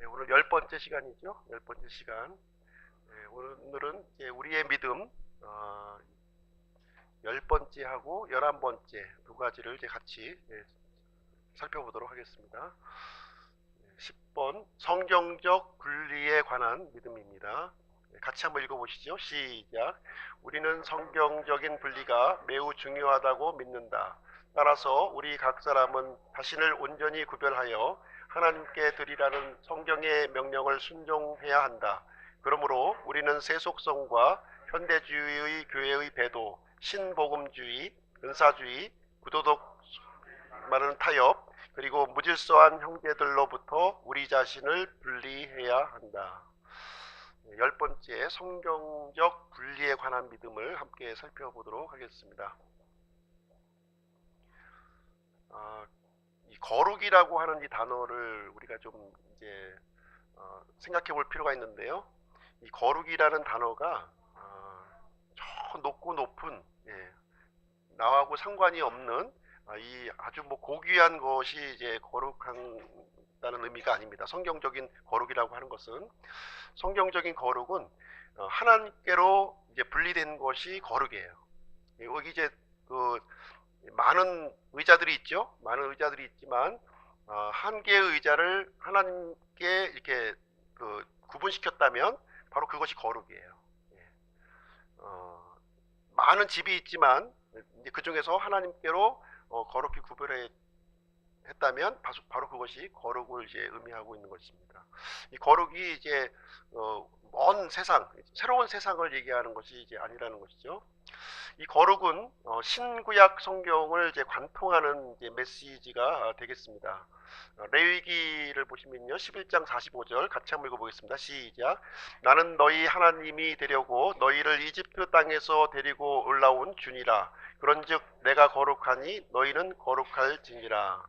오늘 10번째 시간이죠. 10번째 시간. 오늘은 이제 우리의 믿음, 10번째하고 11번째 두 가지를 이제 같이 살펴보도록 하겠습니다. 10번, 성경적 분리에 관한 믿음입니다. 같이 한번 읽어보시죠. 시작. 우리는 성경적인 분리가 매우 중요하다고 믿는다. 따라서 우리 각 사람은 자신을 온전히 구별하여 하나님께 드리라는 성경의 명령을 순종해야 한다. 그러므로 우리는 세속성과 현대주의의 교회의 배도, 신복음주의, 은사주의, 구도덕 많은 타협, 그리고 무질서한 형제들로부터 우리 자신을 분리해야 한다. 10번째, 성경적 분리에 관한 믿음을 함께 살펴보도록 하겠습니다. 이 거룩이라고 하는 이 단어를 우리가 좀 이제 생각해 볼 필요가 있는데요. 이 거룩이라는 단어가 저 높고 높은, 나하고 상관이 없는 이 아주 뭐 고귀한 것이 이제 거룩한다는 의미가 아닙니다. 성경적인 거룩이라고 하는 것은, 성경적인 거룩은 하나님께로 이제 분리된 것이 거룩이에요. 여기 이제 그 많은 의자들이 있죠. 많은 의자들이 있지만 한 개의 의자를 하나님께 이렇게 구분시켰다면 바로 그것이 거룩이에요. 많은 집이 있지만 그 중에서 하나님께로 거룩히 구별했다면 바로 그것이 거룩을 이제 의미하고 있는 것입니다. 이 거룩이 이제 먼 세상, 새로운 세상을 얘기하는 것이 이제 아니라는 것이죠. 이 거룩은 신구약 성경을 이제 관통하는 이제 메시지가 되겠습니다. 레위기를 보시면요, 11장 45절 같이 한번 읽어보겠습니다. 시작. 나는 너희 하나님이 되려고 너희를 이집트 땅에서 데리고 올라온 주니라. 그런즉 내가 거룩하니 너희는 거룩할지니라.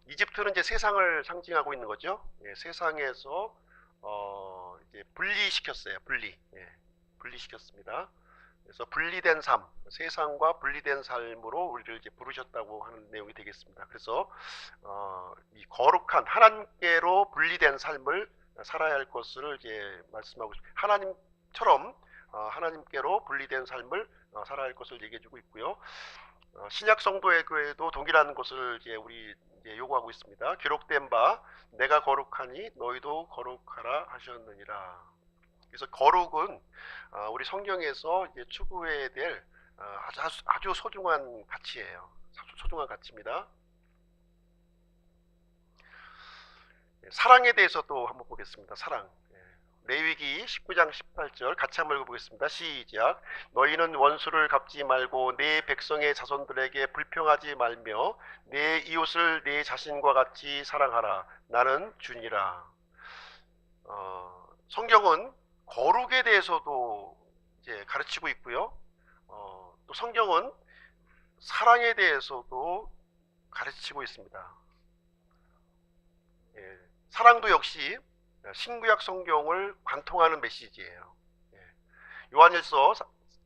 이집트는 이제 세상을 상징하고 있는 거죠. 세상에서 이제 분리시켰어요. 분리시켰습니다. 그래서 분리된 삶, 세상과 분리된 삶으로 우리를 이제 부르셨다고 하는 내용이 되겠습니다. 그래서 이 거룩한 하나님께로 분리된 삶을 살아야 할 것을 이제 말씀하고 있습니다. 하나님처럼 하나님께로 분리된 삶을 살아야 할 것을 얘기해주고 있고요. 신약 성도의 교회도 동일한 것을 이제 우리 이제 요구하고 있습니다. 기록된 바 내가 거룩하니 너희도 거룩하라 하셨느니라. 그래서 거룩은 우리 성경에서 이제 추구해야 될 아주 소중한 가치예요. 소중한 가치입니다. 사랑에 대해서도 한번 보겠습니다. 사랑. 레위기 19장 18절 같이 한번 읽어보겠습니다. 시작. 너희는 원수를 갚지 말고 내 백성의 자손들에게 불평하지 말며 내 이웃을 내 자신과 같이 사랑하라. 나는 주니라. 성경은 거룩에 대해서도 이제 가르치고 있고요. 또 성경은 사랑에 대해서도 가르치고 있습니다. 사랑도 역시 신구약 성경을 관통하는 메시지예요. 요한일서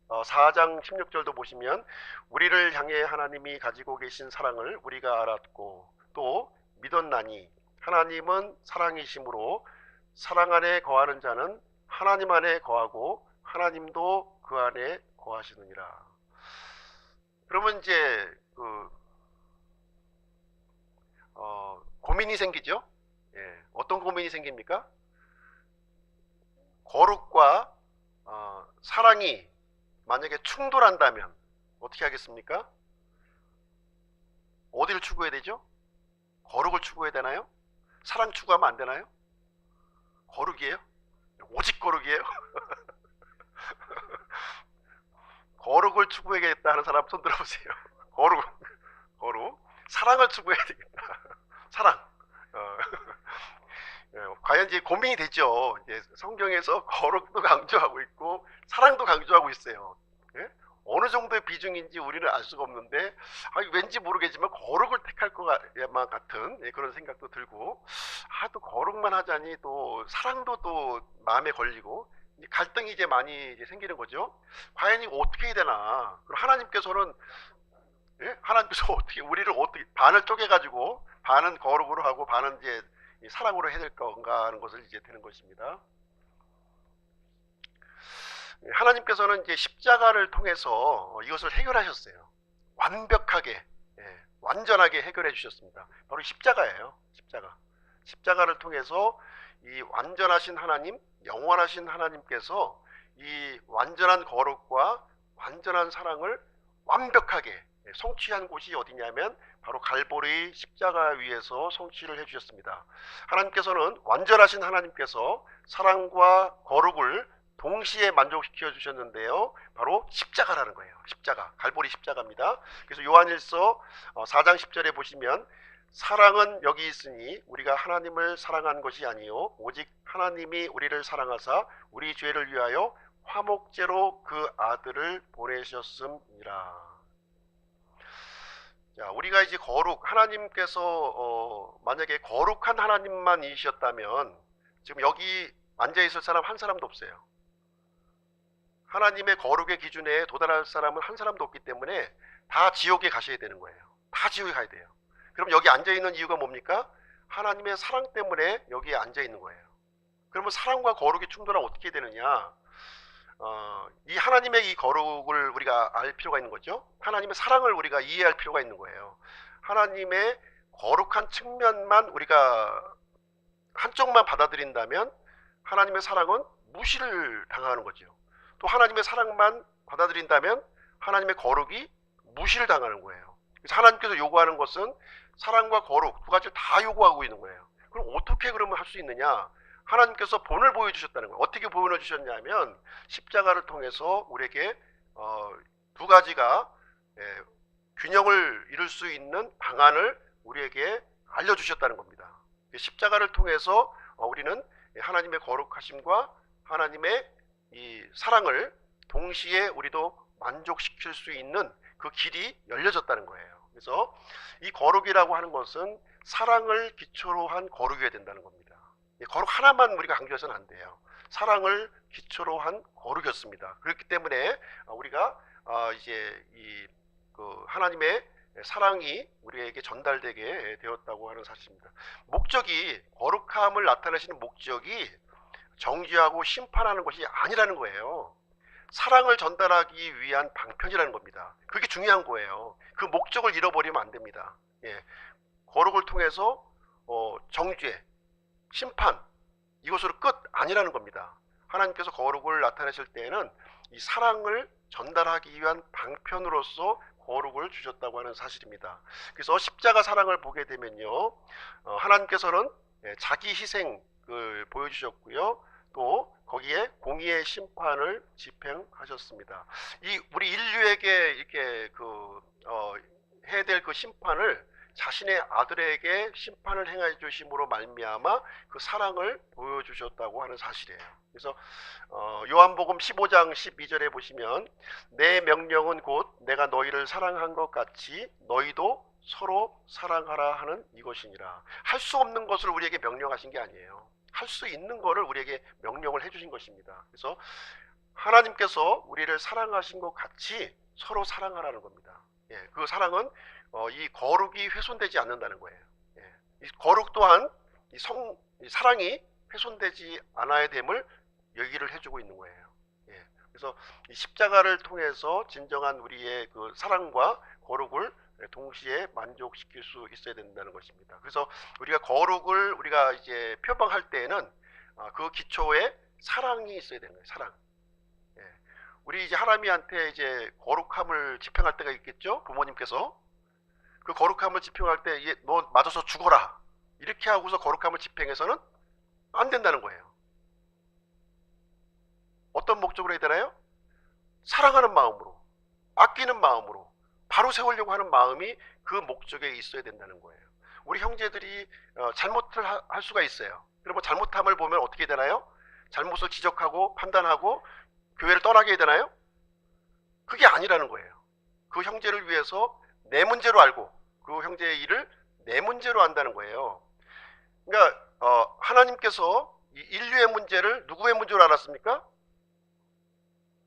4장 16절도 보시면 우리를 향해 하나님이 가지고 계신 사랑을 우리가 알았고 또 믿었나니 하나님은 사랑이시므로 사랑 안에 거하는 자는 하나님 안에 거하고 하나님도 그 안에 거하시느니라. 그러면 이제 고민이 생기죠. 어떤 고민이 생깁니까? 거룩과 사랑이 만약에 충돌한다면 어떻게 하겠습니까? 어디를 추구해야 되죠? 거룩을 추구해야 되나요? 사랑 추구하면 안 되나요? 거룩이에요? 오직 거룩이에요? 거룩을 추구해야겠다 하는 사람 손 들어보세요. 거룩. 사랑을 추구해야 되겠다. 사랑. 과연 이제 고민이 되죠. 이제 성경에서 거룩도 강조하고 있고 사랑도 강조하고 있어요. 어느 정도의 비중인지 우리는 알 수가 없는데 왠지 모르겠지만 거룩을 택할 것만 같은 그런 생각도 들고 또 거룩만 하자니 또 사랑도 또 마음에 걸리고 갈등이 이제 많이 이제 생기는 거죠. 과연 이거 어떻게 해야 되나? 그럼 하나님께서는 하나님께서 어떻게 우리를 어떻게 반을 쪼개가지고 반은 거룩으로 하고 반은 이제 이 사랑으로 해야 될 건가 하는 것을 이제 되는 것입니다. 하나님께서는 이제 십자가를 통해서 이것을 해결하셨어요. 완벽하게, 완전하게 해결해 주셨습니다. 바로 십자가예요. 십자가를 통해서 이 완전하신 하나님, 영원하신 하나님께서 이 완전한 거룩과 완전한 사랑을 완벽하게 성취한 곳이 어디냐면 바로 갈보리 십자가 위에서 성취를 해주셨습니다. 하나님께서는 완전하신 하나님께서 사랑과 거룩을 동시에 만족시켜 주셨는데요. 바로 십자가라는 거예요. 십자가, 갈보리 십자가입니다. 그래서 요한일서 4장 10절에 보시면 사랑은 여기 있으니 우리가 하나님을 사랑한 것이 아니요 오직 하나님이 우리를 사랑하사 우리 죄를 위하여 화목제로 그 아들을 보내셨음이라. 자, 우리가 이제 하나님께서 만약에 거룩한 하나님만이셨다면 지금 여기 앉아 있을 사람 한 사람도 없어요. 하나님의 거룩의 기준에 도달할 사람은 한 사람도 없기 때문에 다 지옥에 가셔야 되는 거예요. 다 지옥에 가야 돼요. 그럼 여기 앉아 있는 이유가 뭡니까? 하나님의 사랑 때문에 여기에 앉아 있는 거예요. 그러면 사랑과 거룩이 충돌하면 어떻게 되느냐? 이 하나님의 이 거룩을 우리가 알 필요가 있는 거죠. 하나님의 사랑을 우리가 이해할 필요가 있는 거예요. 하나님의 거룩한 측면만 우리가 한쪽만 받아들인다면 하나님의 사랑은 무시를 당하는 거죠. 또 하나님의 사랑만 받아들인다면 하나님의 거룩이 무시를 당하는 거예요. 그래서 하나님께서 요구하는 것은 사랑과 거룩 두 가지를 다 요구하고 있는 거예요. 그럼 어떻게 그러면 할 수 있느냐? 하나님께서 본을 보여주셨다는 거예요. 어떻게 보여주셨냐면 십자가를 통해서 우리에게 두 가지가 균형을 이룰 수 있는 방안을 우리에게 알려주셨다는 겁니다. 십자가를 통해서 우리는 하나님의 거룩하심과 하나님의 이 사랑을 동시에 우리도 만족시킬 수 있는 그 길이 열려졌다는 거예요. 그래서 이 거룩이라고 하는 것은 사랑을 기초로 한 거룩이어야 된다는 겁니다. 거룩 하나만 우리가 강조해서는 안 돼요. 사랑을 기초로 한 거룩이었습니다. 그렇기 때문에 우리가 이제 그 하나님의 사랑이 우리에게 전달되게 되었다고 하는 사실입니다. 목적이 거룩함을 나타내시는 목적이 정죄하고 심판하는 것이 아니라는 거예요. 사랑을 전달하기 위한 방편이라는 겁니다. 그게 중요한 거예요. 그 목적을 잃어버리면 안 됩니다. 거룩을 통해서 정죄, 심판 이것으로 끝 아니라는 겁니다. 하나님께서 거룩을 나타내실 때에는 이 사랑을 전달하기 위한 방편으로서 거룩을 주셨다고 하는 사실입니다. 그래서 십자가 사랑을 보게 되면요, 하나님께서는 자기 희생을 보여주셨고요, 또 거기에 공의의 심판을 집행하셨습니다. 우리 인류에게 이렇게 해야 될 그 심판을 자신의 아들에게 심판을 행해 주심으로 말미암아 그 사랑을 보여주셨다고 하는 사실이에요. 그래서 요한복음 15장 12절에 보시면 내 명령은 곧 내가 너희를 사랑한 것 같이 너희도 서로 사랑하라 하는 이것이니라. 할 수 없는 것을 우리에게 명령하신 게 아니에요. 할 수 있는 것을 우리에게 명령을 해주신 것입니다. 그래서 하나님께서 우리를 사랑하신 것 같이 서로 사랑하라는 겁니다. 그 사랑은 이 거룩이 훼손되지 않는다는 거예요. 이 거룩 또한 이 사랑이 훼손되지 않아야 됨을 얘기를 해주고 있는 거예요. 그래서 이 십자가를 통해서 진정한 우리의 그 사랑과 거룩을 동시에 만족시킬 수 있어야 된다는 것입니다. 그래서 우리가 거룩을 우리가 이제 표방할 때에는 그 기초에 사랑이 있어야 되는 거예요. 사랑. 우리 이제 하나님한테 이제 거룩함을 집행할 때가 있겠죠. 부모님께서 그 거룩함을 집행할 때 너 맞아서 죽어라 이렇게 하고서 거룩함을 집행해서는 안 된다는 거예요. 어떤 목적으로 해야 되나요? 사랑하는 마음으로, 아끼는 마음으로 바로 세우려고 하는 마음이 그 목적에 있어야 된다는 거예요. 우리 형제들이 잘못을 할 수가 있어요. 그리고 잘못함을 보면 어떻게 되나요? 잘못을 지적하고 판단하고 교회를 떠나게 해야 되나요? 그게 아니라는 거예요. 그 형제를 위해서 내 문제로 알고 그 형제의 일을 내 문제로 안다는 거예요. 그러니까 하나님께서 이 인류의 문제를 누구의 문제로 알았습니까?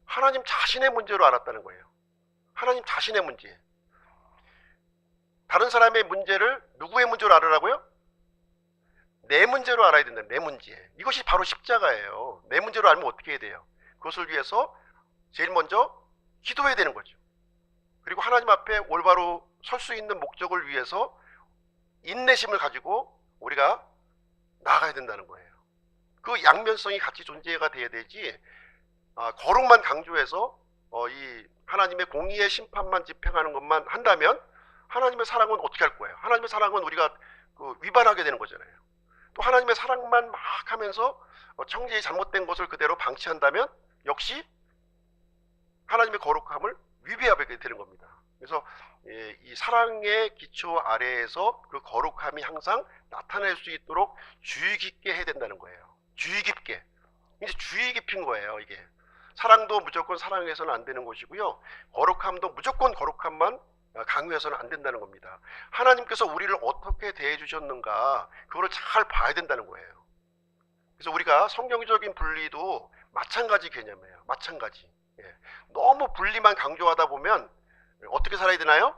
하나님 자신의 문제로 알았다는 거예요. 하나님 자신의 문제. 다른 사람의 문제를 누구의 문제로 알으라고요? 내 문제로 알아야 된다. 내 문제. 이것이 바로 십자가예요. 내 문제로 알면 어떻게 해야 돼요? 그것을 위해서 제일 먼저 기도해야 되는 거죠. 그리고 하나님 앞에 올바로 설 수 있는 목적을 위해서 인내심을 가지고 우리가 나아가야 된다는 거예요. 그 양면성이 같이 존재가 돼야 되지, 거룩만 강조해서 이 하나님의 공의의 심판만 집행하는 것만 한다면 하나님의 사랑은 어떻게 할 거예요? 하나님의 사랑은 우리가 위반하게 되는 거잖아요. 또 하나님의 사랑만 막 하면서 청지의 잘못된 것을 그대로 방치한다면 역시 하나님의 거룩함을 위배하게 되는 겁니다. 그래서 이 사랑의 기초 아래에서 그 거룩함이 항상 나타날 수 있도록 주의 깊게 해야 된다는 거예요. 주의 깊게. 이제 주의 깊인 거예요, 이게. 사랑도 무조건 사랑해서는 안 되는 것이고요. 거룩함도 무조건 거룩함만 강요해서는 안 된다는 겁니다. 하나님께서 우리를 어떻게 대해 주셨는가, 그거를 잘 봐야 된다는 거예요. 그래서 우리가 성경적인 분리도 마찬가지 개념이에요. 마찬가지. 너무 분리만 강조하다 보면 어떻게 살아야 되나요?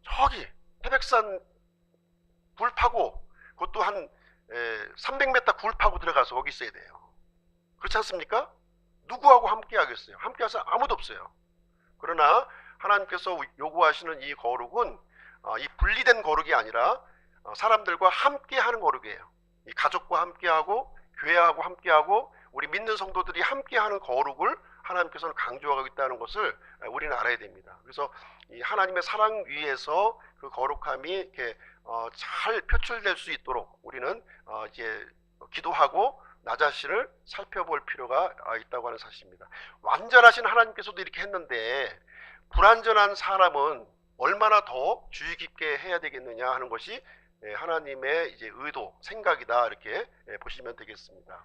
저기 태백산 굴 파고, 그것도 한 300m 굴 파고 들어가서 거기 있어야 돼요. 그렇지 않습니까? 누구하고 함께 하겠어요? 함께 할 사람 아무도 없어요. 그러나 하나님께서 요구하시는 이 거룩은 이 분리된 거룩이 아니라 사람들과 함께 하는 거룩이에요. 이 가족과 함께 하고 교회하고 함께 하고 우리 믿는 성도들이 함께 하는 거룩을 하나님께서는 강조하고 있다는 것을 우리는 알아야 됩니다. 그래서 이 하나님의 사랑 위에서 그 거룩함이 이렇게 잘 표출될 수 있도록 우리는 이제 기도하고 나 자신을 살펴볼 필요가 있다고 하는 사실입니다. 완전하신 하나님께서도 이렇게 했는데 불완전한 사람은 얼마나 더 주의 깊게 해야 되겠느냐 하는 것이 하나님의 이제 의도, 생각이다, 이렇게 보시면 되겠습니다.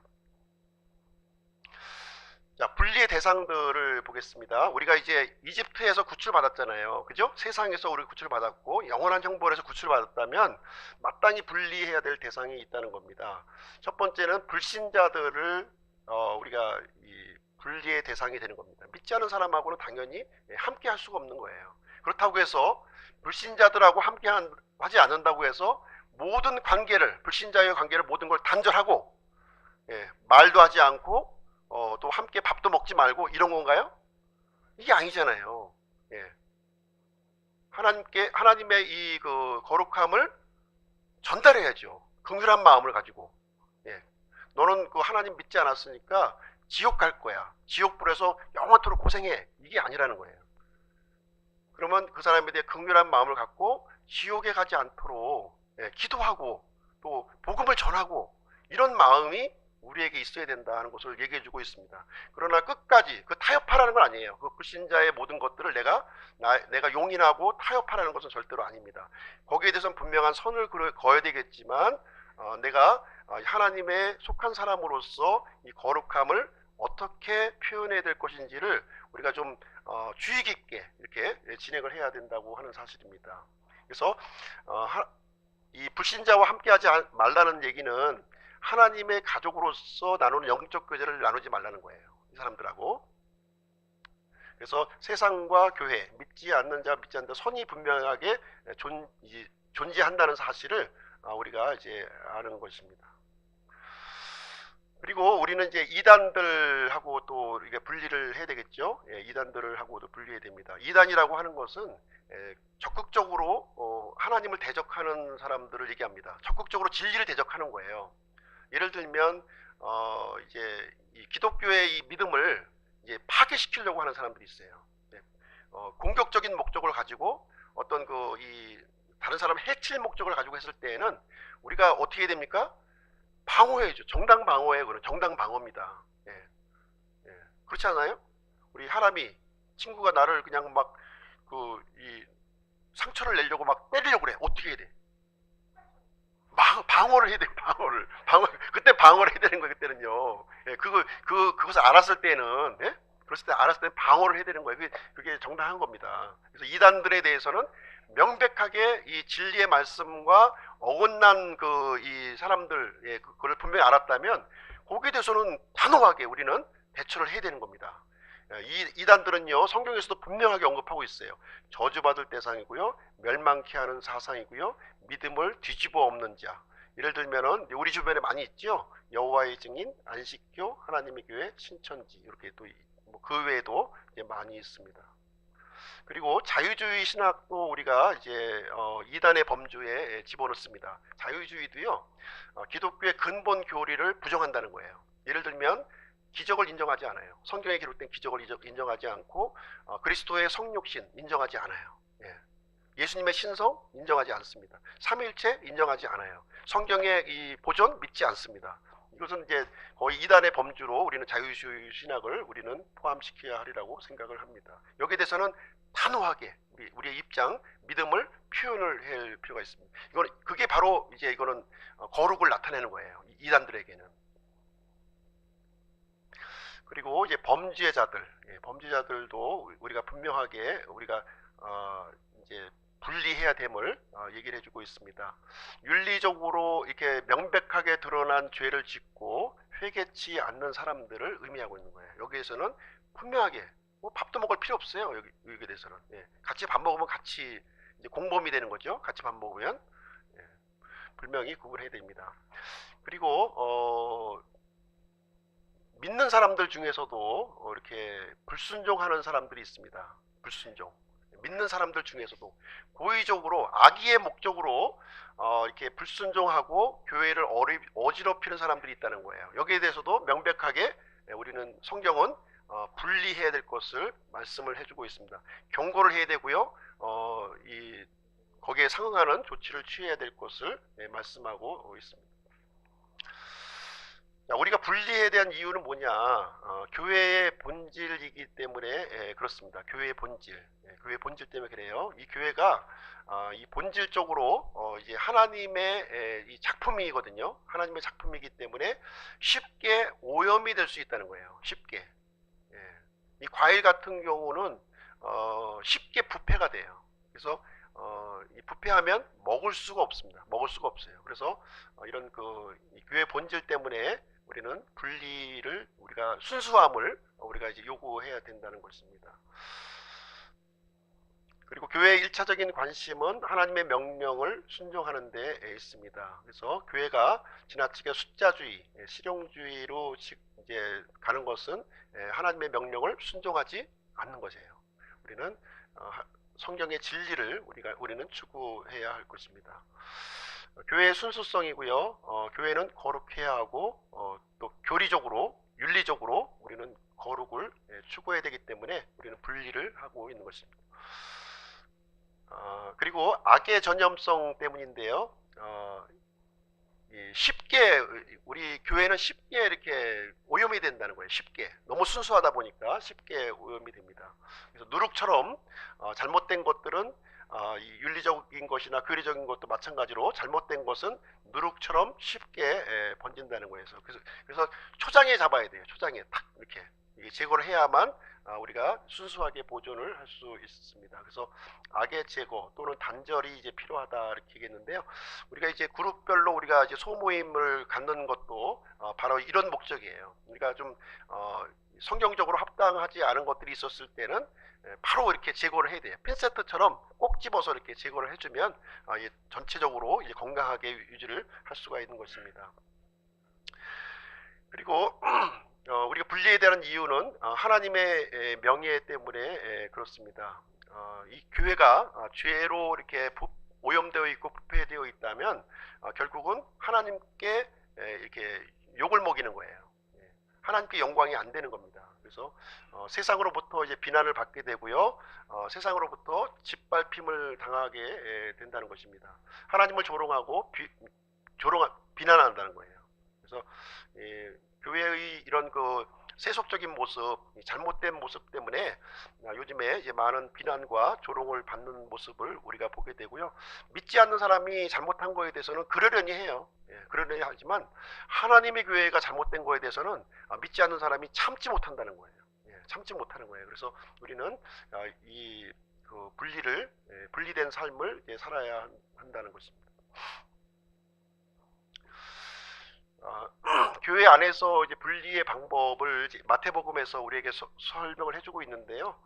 자, 분리의 대상들을 보겠습니다. 우리가 이제 이집트에서 구출받았잖아요. 그죠? 세상에서 우리 구출받았고 영원한 형벌에서 구출받았다면 마땅히 분리해야 될 대상이 있다는 겁니다. 첫 번째는 불신자들을 우리가 이 분리의 대상이 되는 겁니다. 믿지 않은 사람하고는 당연히 함께 할 수가 없는 거예요. 그렇다고 해서 불신자들하고 함께 하지 않는다고 해서 모든 관계를, 불신자의 관계를 모든 걸 단절하고 말도 하지 않고 또 함께 밥도 먹지 말고 이런 건가요? 이게 아니잖아요. 하나님의 이 그 거룩함을 전달해야죠. 긍휼한 마음을 가지고. 너는 그 하나님 믿지 않았으니까 지옥 갈 거야. 지옥불에서 영원토록 고생해. 이게 아니라는 거예요. 그러면 그 사람에 대해 긍휼한 마음을 갖고 지옥에 가지 않도록 기도하고 또 복음을 전하고 이런 마음이 우리에게 있어야 된다는 것을 얘기해 주고 있습니다. 그러나 끝까지 그 타협하라는 건 아니에요. 그 불신자의 모든 것들을 내가 용인하고 타협하라는 것은 절대로 아닙니다. 거기에 대해서는 분명한 선을 그어야 되겠지만 내가 하나님의 속한 사람으로서 이 거룩함을 어떻게 표현해야 될 것인지를 우리가 좀 주의 깊게 이렇게 진행을 해야 된다고 하는 사실입니다. 그래서 이 불신자와 함께하지 말라는 얘기는 하나님의 가족으로서 나누는 영적 교제를 나누지 말라는 거예요. 이 사람들하고. 그래서 세상과 교회, 믿지 않는 자, 믿지 않는 자, 선이 분명하게 존재한다는 사실을 우리가 이제 아는 것입니다. 그리고 우리는 이제 이단들하고 또 이게 분리를 해야 되겠죠. 이단들을 하고도 분리해야 됩니다. 이단이라고 하는 것은 적극적으로 하나님을 대적하는 사람들을 얘기합니다. 적극적으로 진리를 대적하는 거예요. 예를 들면 이제 이 기독교의 이 믿음을 이제 파괴시키려고 하는 사람들이 있어요. 공격적인 목적을 가지고 어떤 이 다른 사람을 해칠 목적을 가지고 했을 때에는 우리가 어떻게 해야 됩니까? 방어해야죠. 정당 방어예요. 그런 정당 방어입니다. 그렇지 않아요? 우리 하람이 친구가 나를 그냥 막 이 상처를 내려고 막 때리려고 그래. 어떻게 해야 돼? 방어를 해야 돼. 그때 방어를 해야 되는 거예요. 그때는요. 그것을 알았을 때는, 그랬을 때 알았을 때 방어를 해야 되는 거예요. 그게 정당한 겁니다. 그래서 이단들에 대해서는 명백하게 이 진리의 말씀과 어긋난 이 사람들, 그걸 분명히 알았다면 거기에 대해서는 단호하게 우리는 대처를 해야 되는 겁니다. 이단들은요, 성경에서도 분명하게 언급하고 있어요. 저주받을 대상이고요, 멸망케 하는 사상이고요, 믿음을 뒤집어 엎는 자, 예를 들면은 우리 주변에 많이 있죠. 여호와의 증인, 안식교, 하나님의 교회, 신천지 이렇게 또 그 외에도 이제 많이 있습니다. 그리고 자유주의 신학도 우리가 이제 이단의 범주에 집어넣습니다. 자유주의도요, 기독교의 근본 교리를 부정한다는 거예요. 예를 들면 기적을 인정하지 않아요. 성경에 기록된 기적을 인정하지 않고 그리스도의 성육신 인정하지 않아요. 예수님의 신성 인정하지 않습니다. 삼위일체 인정하지 않아요. 성경의 이 보존 믿지 않습니다. 이것은 이제 거의 이단의 범주로 우리는 자유주의 신학을 우리는 포함시켜야 하리라고 생각을 합니다. 여기에 대해서는 단호하게 우리의 입장, 믿음을 표현을 할 필요가 있습니다. 이건 그게 바로 이제 이거는 거룩을 나타내는 거예요. 이단들에게는. 그리고 이제 범죄자들, 범죄자들도 우리가 분명하게 우리가 이제 분리해야 됨을 얘기를 해주고 있습니다. 윤리적으로 이렇게 명백하게 드러난 죄를 짓고 회개치 않는 사람들을 의미하고 있는 거예요. 여기에서는 분명하게 뭐 밥도 먹을 필요 없어요. 여기에 대해서는 같이 밥 먹으면 같이 이제 공범이 되는 거죠. 같이 밥 먹으면 분명히 구분해야 됩니다. 그리고 믿는 사람들 중에서도 이렇게 불순종하는 사람들이 있습니다. 불순종. 믿는 사람들 중에서도 고의적으로 악의의 목적으로 이렇게 불순종하고 교회를 어지럽히는 사람들이 있다는 거예요. 여기에 대해서도 명백하게 우리는 성경은 분리해야 될 것을 말씀을 해주고 있습니다. 경고를 해야 되고요. 거기에 상응하는 조치를 취해야 될 것을 말씀하고 있습니다. 우리가 분리에 대한 이유는 뭐냐? 교회의 본질이기 때문에 그렇습니다. 교회의 본질, 교회의 본질 때문에 그래요. 이 교회가 이 본질적으로 이제 하나님의 이 작품이거든요. 하나님의 작품이기 때문에 쉽게 오염이 될 수 있다는 거예요. 쉽게. 이 과일 같은 경우는 쉽게 부패가 돼요. 그래서 이 부패하면 먹을 수가 없습니다. 먹을 수가 없어요. 그래서 이런 이 교회 본질 때문에 우리는 분리를 우리가 순수함을 우리가 이제 요구해야 된다는 것입니다. 그리고 교회의 1차적인 관심은 하나님의 명령을 순종하는 데 있습니다. 그래서 교회가 지나치게 숫자주의, 실용주의로 이제 가는 것은 하나님의 명령을 순종하지 않는 것이에요. 우리는 성경의 진리를 우리는 추구해야 할 것입니다. 교회의 순수성이고요. 교회는 거룩해야 하고 또 교리적으로, 윤리적으로 우리는 거룩을 추구해야 되기 때문에 우리는 분리를 하고 있는 것입니다. 그리고 악의 전염성 때문인데요. 쉽게 우리 교회는 쉽게 이렇게 오염이 된다는 거예요. 쉽게 너무 순수하다 보니까 쉽게 오염이 됩니다. 그래서 누룩처럼 잘못된 것들은 윤리적인 것이나 교리적인 것도 마찬가지로 잘못된 것은 누룩처럼 쉽게 번진다는 거예요. 그래서 초장에 잡아야 돼요. 초장에 딱 이렇게 제거를 해야만 우리가 순수하게 보존을 할 수 있습니다. 그래서 악의 제거 또는 단절이 이제 필요하다 이렇게 얘기했는데요. 우리가 이제 그룹별로 우리가 이제 소모임을 갖는 것도 바로 이런 목적이에요. 우리가 좀 성경적으로 합당하지 않은 것들이 있었을 때는 바로 이렇게 제거를 해야 돼요. 핀세트처럼 꼭 집어서 이렇게 제거를 해주면 전체적으로 이제 건강하게 유지를 할 수가 있는 것입니다. 그리고 우리가 분리해야 되는 이유는 하나님의 명예 때문에 그렇습니다. 이 교회가 죄로 이렇게 오염되어 있고 부패되어 있다면 결국은 하나님께 이렇게 욕을 먹이는 거예요. 하나님께 영광이 안 되는 겁니다. 그래서 세상으로부터 이제 비난을 받게 되고요. 세상으로부터 짓밟힘을 당하게 된다는 것입니다. 하나님을 조롱하고 비난한다는 거예요. 그래서 교회의 이런 세속적인 모습, 잘못된 모습 때문에 요즘에 이제 많은 비난과 조롱을 받는 모습을 우리가 보게 되고요. 믿지 않는 사람이 잘못한 거에 대해서는 그러려니 해요. 그러려니 하지만 하나님의 교회가 잘못된 거에 대해서는 믿지 않는 사람이 참지 못한다는 거예요. 참지 못하는 거예요. 그래서 우리는 이 분리된 삶을 살아야 한다는 것입니다. 교회 안에서 이제 분리의 방법을 마태복음에서 우리에게 설명을 해주고 있는데요.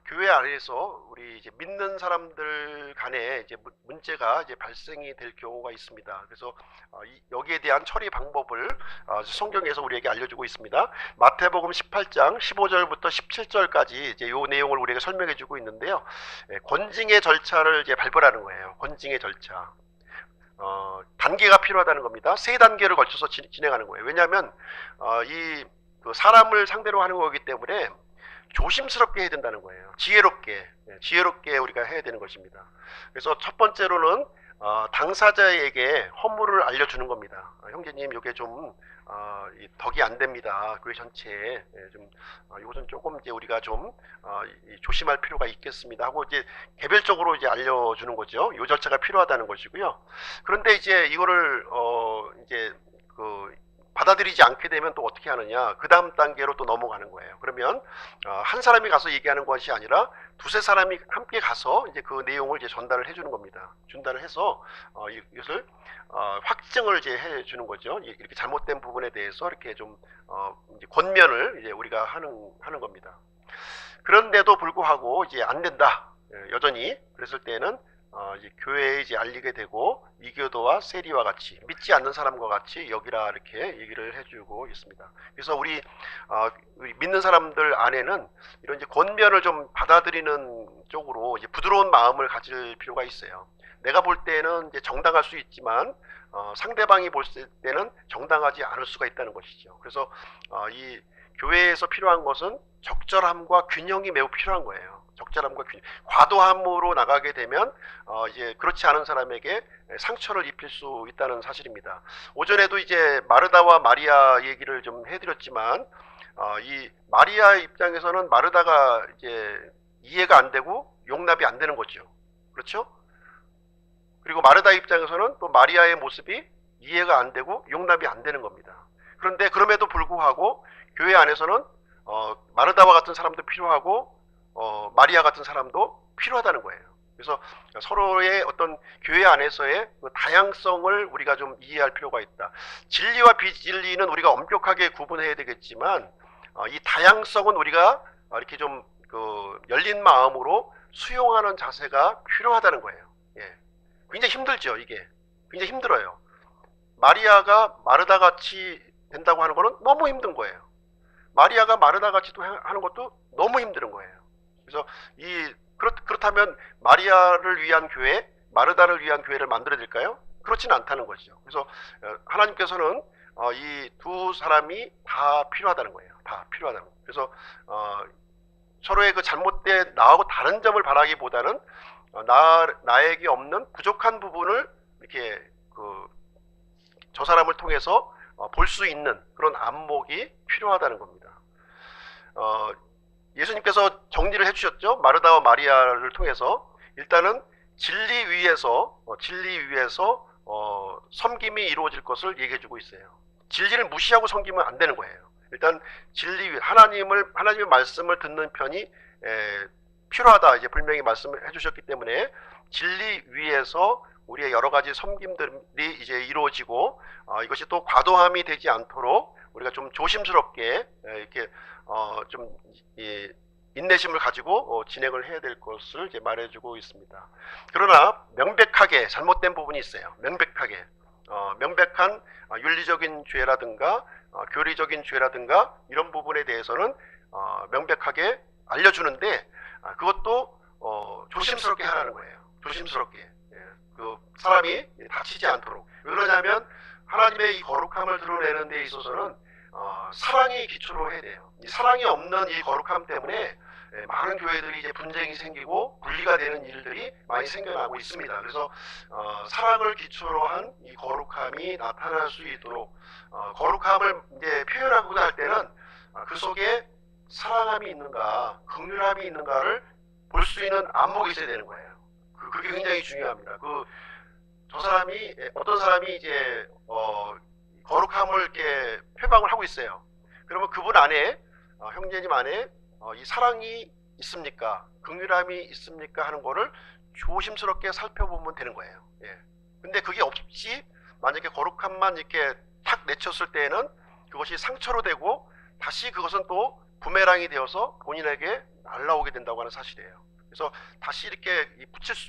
교회 안에서 우리 이제 믿는 사람들 간에 이제 문제가 이제 발생이 될 경우가 있습니다. 그래서 여기에 대한 처리 방법을 성경에서 우리에게 알려주고 있습니다. 마태복음 18장 15절부터 17절까지 이제 요 내용을 우리에게 설명해주고 있는데요. 권징의 절차를 이제 발표하는 거예요. 권징의 절차. 단계가 필요하다는 겁니다. 세 단계를 걸쳐서 진행하는 거예요. 왜냐하면 그 사람을 상대로 하는 거기 때문에 조심스럽게 해야 된다는 거예요. 지혜롭게 우리가 해야 되는 것입니다. 그래서 첫 번째로는 당사자에게 허물을 알려주는 겁니다. 형제님, 이게 좀 덕이 안 됩니다. 교회 전체에 이것은 조금 이제 우리가 좀 조심할 필요가 있겠습니다 하고 이제 개별적으로 이제 알려주는 거죠. 이 절차가 필요하다는 것이고요. 그런데 이제 이거를 이제 받아들이지 않게 되면 또 어떻게 하느냐, 그 다음 단계로 또 넘어가는 거예요. 그러면 한 사람이 가서 얘기하는 것이 아니라 두세 사람이 함께 가서 이제 그 내용을 이제 전달을 해주는 겁니다. 전달을 해서 이것을 확증을 이제 해주는 거죠. 이렇게 잘못된 부분에 대해서 이렇게 좀 이제 권면을 이제 우리가 하는 겁니다. 그런데도 불구하고 이제 안 된다, 여전히 그랬을 때는 이제 교회에 이제 알리게 되고 이교도와 세리와 같이, 믿지 않는 사람과 같이 여기라 이렇게 얘기를 해주고 있습니다. 그래서 우리 믿는 사람들 안에는 이런 이제 권면을 좀 받아들이는 쪽으로 이제 부드러운 마음을 가질 필요가 있어요. 내가 볼 때는 이제 정당할 수 있지만 상대방이 볼 때는 정당하지 않을 수가 있다는 것이죠. 그래서 이 교회에서 필요한 것은 적절함과 균형이 매우 필요한 거예요. 적절함과 균형. 과도함으로 나가게 되면 이제 그렇지 않은 사람에게 상처를 입힐 수 있다는 사실입니다. 오전에도 이제 마르다와 마리아 얘기를 좀 해드렸지만 이 마리아 입장에서는 마르다가 이제 이해가 안 되고 용납이 안 되는 거죠. 그렇죠? 그리고 마르다 입장에서는 또 마리아의 모습이 이해가 안 되고 용납이 안 되는 겁니다. 그런데 그럼에도 불구하고 교회 안에서는 마르다와 같은 사람도 필요하고 마리아 같은 사람도 필요하다는 거예요. 그래서 서로의 어떤 교회 안에서의 그 다양성을 우리가 좀 이해할 필요가 있다. 진리와 비진리는 우리가 엄격하게 구분해야 되겠지만 이 다양성은 우리가 이렇게 좀 열린 마음으로 수용하는 자세가 필요하다는 거예요. 예. 굉장히 힘들죠, 이게. 굉장히 힘들어요. 마리아가 마르다 같이 된다고 하는 거는 너무 힘든 거예요. 마리아가 마르다 같이 하는 것도 너무 힘든 거예요. 그래서 그렇다면 마리아를 위한 교회, 마르다를 위한 교회를 만들어야 될까요? 그렇지는 않다는 것이죠. 그래서 하나님께서는 이 두 사람이 다 필요하다는 거예요. 다 필요하다는 거예요. 그래서 서로의 그 잘못된 나하고 다른 점을 바라기보다는 나에게 없는 부족한 부분을 이렇게 저 사람을 통해서 볼 수 있는 그런 안목이 필요하다는 겁니다. 예수님께서 정리를 해주셨죠. 마르다와 마리아를 통해서 일단은 진리 위에서 섬김이 이루어질 것을 얘기해주고 있어요. 진리를 무시하고 섬기면 안 되는 거예요. 일단 진리 위, 하나님의 말씀을 듣는 편이 필요하다, 이제 분명히 말씀을 해주셨기 때문에 진리 위에서 우리의 여러 가지 섬김들이 이제 이루어지고 이것이 또 과도함이 되지 않도록 우리가 좀 조심스럽게 이렇게 좀 인내심을 가지고 진행을 해야 될 것을 이제 말해주고 있습니다. 그러나 명백하게 잘못된 부분이 있어요. 명백한 윤리적인 죄라든가 교리적인 죄라든가 이런 부분에 대해서는 명백하게 알려주는데 그것도 조심스럽게 하라는 거예요. 조심스럽게. 그 사람이 다치지 않도록. 왜 그러냐면 하나님의 이 거룩함을 드러내는 데 있어서는 사랑이 기초로 해야 돼요. 이 사랑이 없는 이 거룩함 때문에 많은 교회들이 이제 분쟁이 생기고 분리가 되는 일들이 많이 생겨나고 있습니다. 그래서 사랑을 기초로 한 이 거룩함이 나타날 수 있도록 거룩함을 이제 표현하고자 할 때는 그 속에 사랑함이 있는가, 긍휼함이 있는가를 볼 수 있는 안목이 있어야 되는 거예요. 그게 굉장히 중요합니다. 어떤 사람이 이제 거룩함을 이렇게 표방을 하고 있어요. 그러면 그분 안에 형제님 안에 이 사랑이 있습니까? 긍휼함이 있습니까? 하는 거를 조심스럽게 살펴보면 되는 거예요. 예. 근데 그게 없이 만약에 거룩함만 이렇게 탁 내쳤을 때에는 그것이 상처로 되고 다시 그것은 또 부메랑이 되어서 본인에게 날라오게 된다고 하는 사실이에요. 그래서 다시 이렇게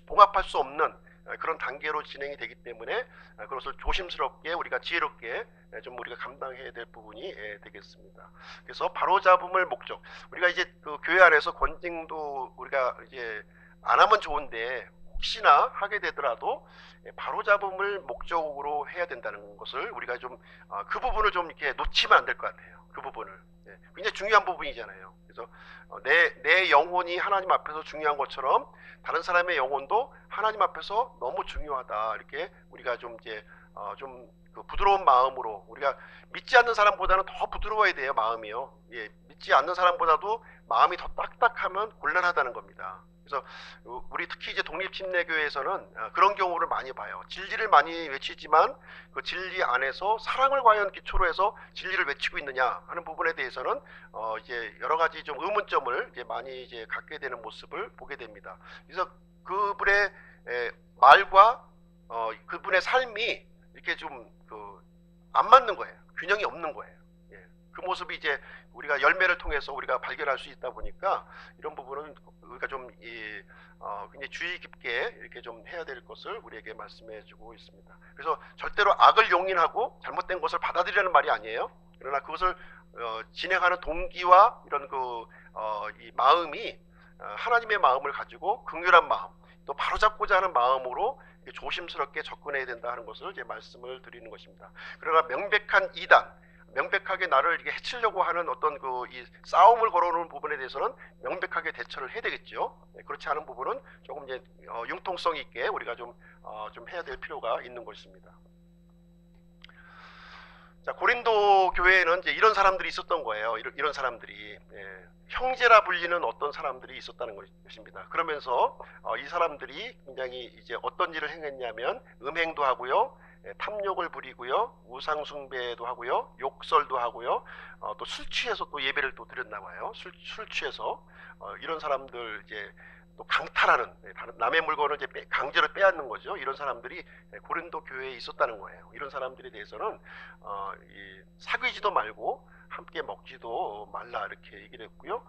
봉합할 수 없는 그런 단계로 진행이 되기 때문에 그것을 조심스럽게 우리가 지혜롭게 좀 우리가 감당해야 될 부분이 되겠습니다. 그래서 바로잡음을 목적, 우리가 이제 그 교회 안에서 권징도 우리가 이제 안 하면 좋은데 혹시나 하게 되더라도 바로잡음을 목적으로 해야 된다는 것을 우리가 좀 그 부분을 좀 이렇게 놓치면 안 될 것 같아요. 그 부분을 굉장히 중요한 부분이잖아요. 그래서 내 영혼이 하나님 앞에서 중요한 것처럼 다른 사람의 영혼도 하나님 앞에서 너무 중요하다. 이렇게 우리가 좀 이제 좀 그 부드러운 마음으로, 우리가 믿지 않는 사람보다는 더 부드러워야 돼요. 마음이요. 예, 믿지 않는 사람보다도 마음이 더 딱딱하면 곤란하다는 겁니다. 그래서 우리 특히 이제 독립침례교회에서는 그런 경우를 많이 봐요. 진리를 많이 외치지만 그 진리 안에서 사랑을 과연 기초로 해서 진리를 외치고 있느냐 하는 부분에 대해서는 이제 여러 가지 좀 의문점을 이제 많이 이제 갖게 되는 모습을 보게 됩니다. 그래서 그분의 말과 그분의 삶이 이렇게 좀 안 맞는 거예요. 균형이 없는 거예요. 예. 그 모습이 이제 우리가 열매를 통해서 우리가 발견할 수 있다 보니까 이런 부분은 우리가 좀 굉장히 주의 깊게 이렇게 좀 해야 될 것을 우리에게 말씀해 주고 있습니다. 그래서 절대로 악을 용인하고 잘못된 것을 받아들이라는 말이 아니에요. 그러나 그것을 진행하는 동기와 이런 이 마음이 하나님의 마음을 가지고 긍휼한 마음, 또 바로잡고자 하는 마음으로 조심스럽게 접근해야 된다 하는 것을 이제 말씀을 드리는 것입니다. 그러나 명백한 이단, 명백하게 나를 이렇게 해치려고 하는 어떤 이 싸움을 걸어놓은 부분에 대해서는 명백하게 대처를 해야 되겠죠. 그렇지 않은 부분은 조금 이제 융통성 있게 우리가 좀 해야 될 필요가 있는 것입니다. 자, 고린도 교회에는 이제 이런 사람들이 있었던 거예요. 이런 사람들이 형제라 불리는 어떤 사람들이 있었다는 것입니다. 그러면서 이 사람들이 굉장히 이제 어떤 일을 행했냐면 음행도 하고요, 탐욕을 부리고요, 우상 숭배도 하고요, 욕설도 하고요, 또 술 취해서 또 예배를 또 드렸나 봐요. 술 취해서 이런 사람들 이제 또 강탈하는, 남의 물건을 이제 강제로 빼앗는 거죠. 이런 사람들이 고린도 교회에 있었다는 거예요. 이런 사람들에 대해서는 사귀지도 말고 함께 먹지도 말라 이렇게 얘기를 했고요.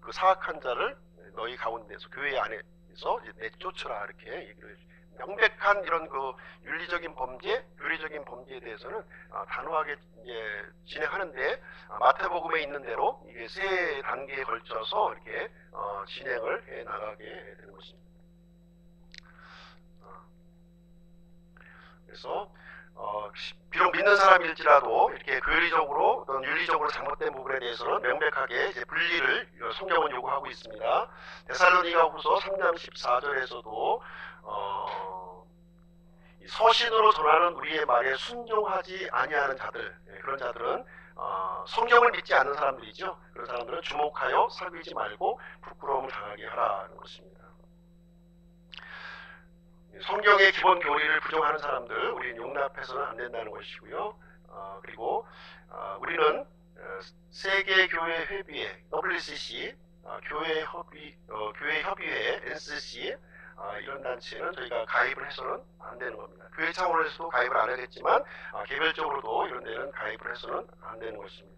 그 사악한 자를 너희 가운데서 교회 안에서 내쫓으라 이렇게 얘기를 해주죠. 명백한 이런 윤리적인 범죄, 교리적인 범죄에 대해서는 단호하게 이제 진행하는데 마태복음에 있는 대로 이게 3단계에 걸쳐서 이렇게 진행을 해 나가게 되는 것입니다. 그래서 비록 믿는 사람일지라도 이렇게 교리적으로 어떤 윤리적으로 잘못된 부분에 대해서는 명백하게 이제 분리를 성경은 요구하고 있습니다. 데살로니가후서 3장 14절에서도 서신으로 전하는 우리의 말에 순종하지 아니하는 자들, 그런 자들은 성경을 믿지 않는 사람들이죠. 그런 사람들은 주목하여 사귀지 말고 부끄러움을 당하게 하라는 것입니다. 성경의 기본 교리를 부정하는 사람들 우리는 용납해서는 안 된다는 것이고요. 그리고 우리는 세계교회 회비회 WCC, 교회 협의회 NCC 이런 단체는 저희가 가입을 해서는 안 되는 겁니다. 교회 차원에서도 가입을 안 하겠지만 개별적으로도 이런 데는 가입을 해서는 안 되는 것입니다.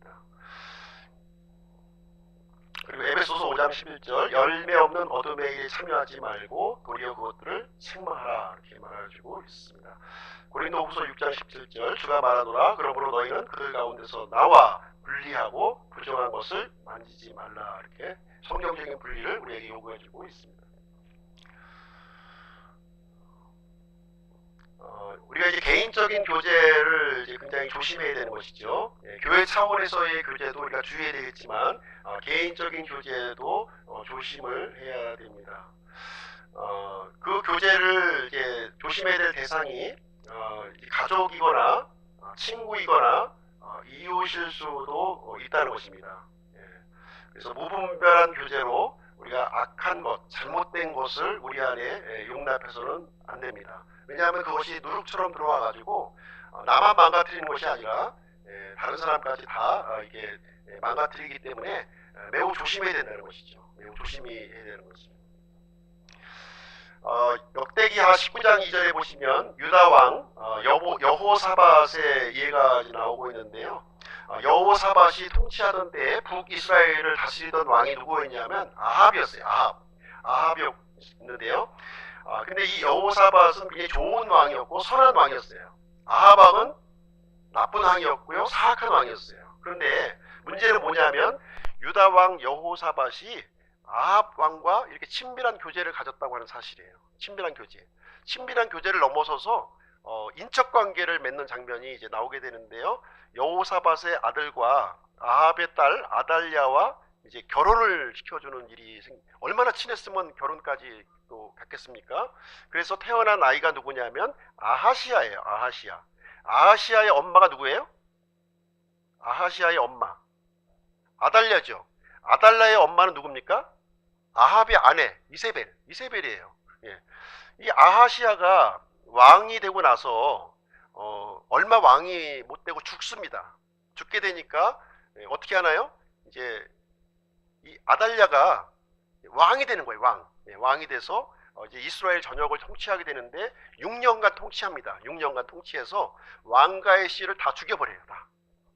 그리고 에베소서 5장 11절 열매 없는 어둠의 일에 참여하지 말고 도리어 그것들을 책망하라 이렇게 말해주고 있습니다. 고린도후서 6장 17절 주가 말하노라 그러므로 너희는 그들 가운데서 나와 분리하고 부정한 것을 만지지 말라 이렇게 성경적인 분리를 우리에게 요구해주고 있습니다. 우리가 이제 개인적인 교제를 이제 굉장히 조심해야 되는 것이죠. 교회 차원에서의 교제도 우리가 주의해야 되겠지만 개인적인 교제도 조심을 해야 됩니다. 그 교제를 이제 조심해야 될 대상이 가족이거나 친구이거나 이웃일 수도 있다는 것입니다. 그래서 무분별한 교제로 우리가 악한 것, 잘못된 것을 우리 안에 용납해서는 안 됩니다. 왜냐하면 그것이 누룩처럼 들어와가지고 나만 망가뜨리는 것이 아니라 다른 사람까지 다 이게 망가뜨리기 때문에 매우 조심해야 된다는 것이죠. 매우 조심히 해야 되는 것입니다. 역대기하 19장 2절에 보시면 유다왕 여호사밧의 예가 나오고 있는데요. 여호사밧이 통치하던 때에 북이스라엘을 다스리던 왕이 누구였냐면 아합이었어요. 아합이었는데요. 근데 이 여호사밧은 굉장히 좋은 왕이었고 선한 왕이었어요. 아합 왕은 나쁜 왕이었고요, 사악한 왕이었어요. 그런데 문제는 뭐냐면 유다 왕 여호사밧이 아합 왕과 이렇게 친밀한 교제를 가졌다고 하는 사실이에요. 친밀한 교제를 넘어서서 인적 관계를 맺는 장면이 이제 나오게 되는데요. 여호사밧의 아들과 아합의 딸 아달랴와 이제 결혼을 시켜주는 일이 얼마나 친했으면 결혼까지 또 갔겠습니까? 그래서 태어난 아이가 누구냐면 아하시아예요. 아하시아의 엄마가 누구예요? 아하시아의 엄마 아달랴죠. 아달랴의 엄마는 누굽니까? 아합의 아내 이세벨이에요. 예. 이 아하시아가 왕이 되고 나서 얼마 왕이 못 되고 죽습니다. 죽게 되니까 어떻게 하나요? 이제 이 아달랴가 왕이 되는 거예요. 왕이 돼서 이제 이스라엘 전역을 통치하게 되는데 6년간 통치합니다. 6년간 통치해서 왕가의 씨를 다 죽여버려요.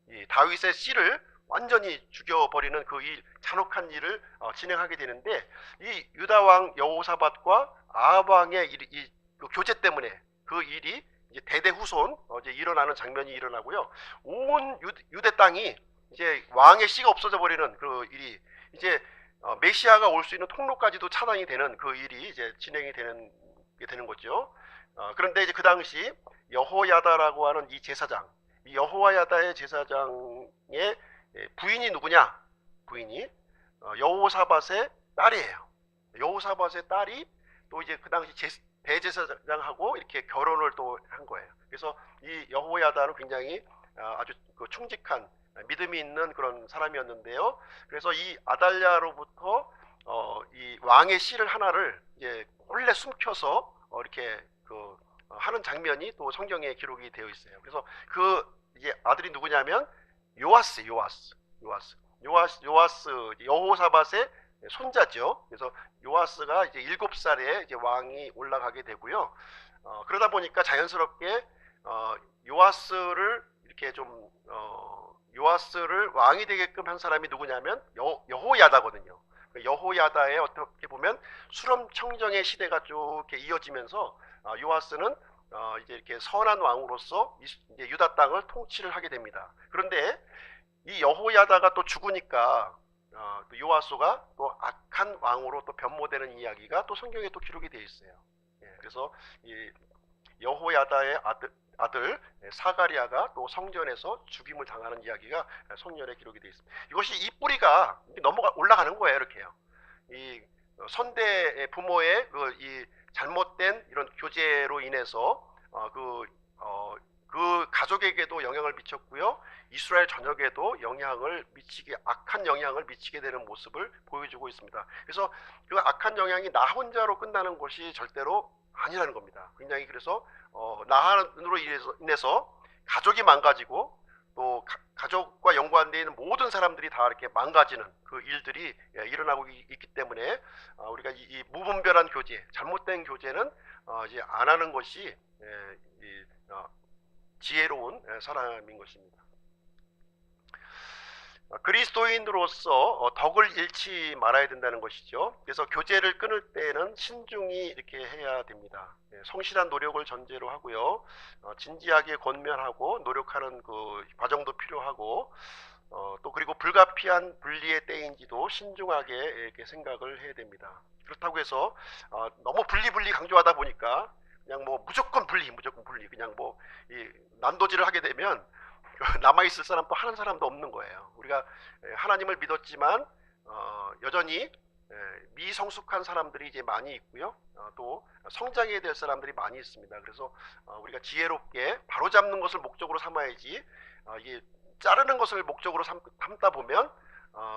이 다윗의 씨를 완전히 죽여버리는 그 잔혹한 일을 진행하게 되는데 이 유다 왕 여호사밧과 아합 왕의 그 교제 때문에 그 일이 이제 대대후손 이제 일어나는 장면이 일어나고요. 온 유대 땅이 이제 왕의 씨가 없어져 버리는 그 일이 이제 메시아가 올 수 있는 통로까지도 차단이 되는 그 일이 이제 진행이 되는 거죠. 그런데 이제 그 당시 여호야다라고 하는 이 제사장, 이 여호야다의 제사장의 부인이 누구냐? 부인이 여호사밧의 딸이에요. 여호사밧의 딸이 또 이제 그 당시 대제사장하고 이렇게 결혼을 또 한 거예요. 그래서 이 여호야다는 굉장히 아주 충직한 믿음이 있는 그런 사람이었는데요. 그래서 이 아달랴로부터 이 왕의 씨를 하나를 이제 몰래 숨겨서 이렇게 하는 장면이 또 성경에 기록이 되어 있어요. 그래서 그 이제 아들이 누구냐면 요아스 여호사밧의 손자죠. 그래서 요아스가 이제 7살에 이제 왕이 올라가게 되고요. 그러다 보니까 자연스럽게 요아스를 이렇게 좀 요아스를 왕이 되게끔 한 사람이 누구냐면 여호야다거든요. 여호야다의 어떻게 보면 수렴청정의 시대가 쭉 이렇게 이어지면서 요아스는 이제 이렇게 선한 왕으로서 이제 유다 땅을 통치를 하게 됩니다. 그런데 이 여호야다가 또 죽으니까 또 요아스가 또 악한 왕으로 또 변모되는 이야기가 또 성경에 또 기록이 되어 있어요. 그래서 이 여호야다의 아들 사가리아가 또 성전에서 죽임을 당하는 이야기가 성경에 기록이 되어 있습니다. 이것이 이 뿌리가 올라가는 거예요. 이렇게요. 이 선대 부모의 이 잘못된 이런 교제로 인해서 그 가족에게도 영향을 미쳤고요. 이스라엘 전역에도 악한 영향을 미치게 되는 모습을 보여주고 있습니다. 그래서 그 악한 영향이 나 혼자로 끝나는 것이 절대로 아니라는 겁니다. 굉장히 그래서 나한으로 인해서 가족이 망가지고 또 가족과 연관되어 있는 모든 사람들이 다 이렇게 망가지는 그 일들이 일어나고 있기 때문에 우리가 이 무분별한 교제, 잘못된 교제는 이제 안 하는 것이 지혜로운 사람인 것입니다. 그리스도인으로서 덕을 잃지 말아야 된다는 것이죠. 그래서 교제를 끊을 때는 신중히 이렇게 해야 됩니다. 성실한 노력을 전제로 하고요. 진지하게 권면하고 노력하는 그 과정도 필요하고 또 그리고 불가피한 분리의 때인지도 신중하게 이렇게 생각을 해야 됩니다. 그렇다고 해서 너무 분리 강조하다 보니까 그냥 뭐 무조건 분리 그냥 뭐 난도질을 하게 되면 남아있을 사람 또 하는 사람도 없는 거예요. 우리가 하나님을 믿었지만 여전히 미성숙한 사람들이 이제 많이 있고요. 또 성장해야 될 사람들이 많이 있습니다. 그래서 우리가 지혜롭게 바로잡는 것을 목적으로 삼아야지 이게 자르는 것을 목적으로 삼다 보면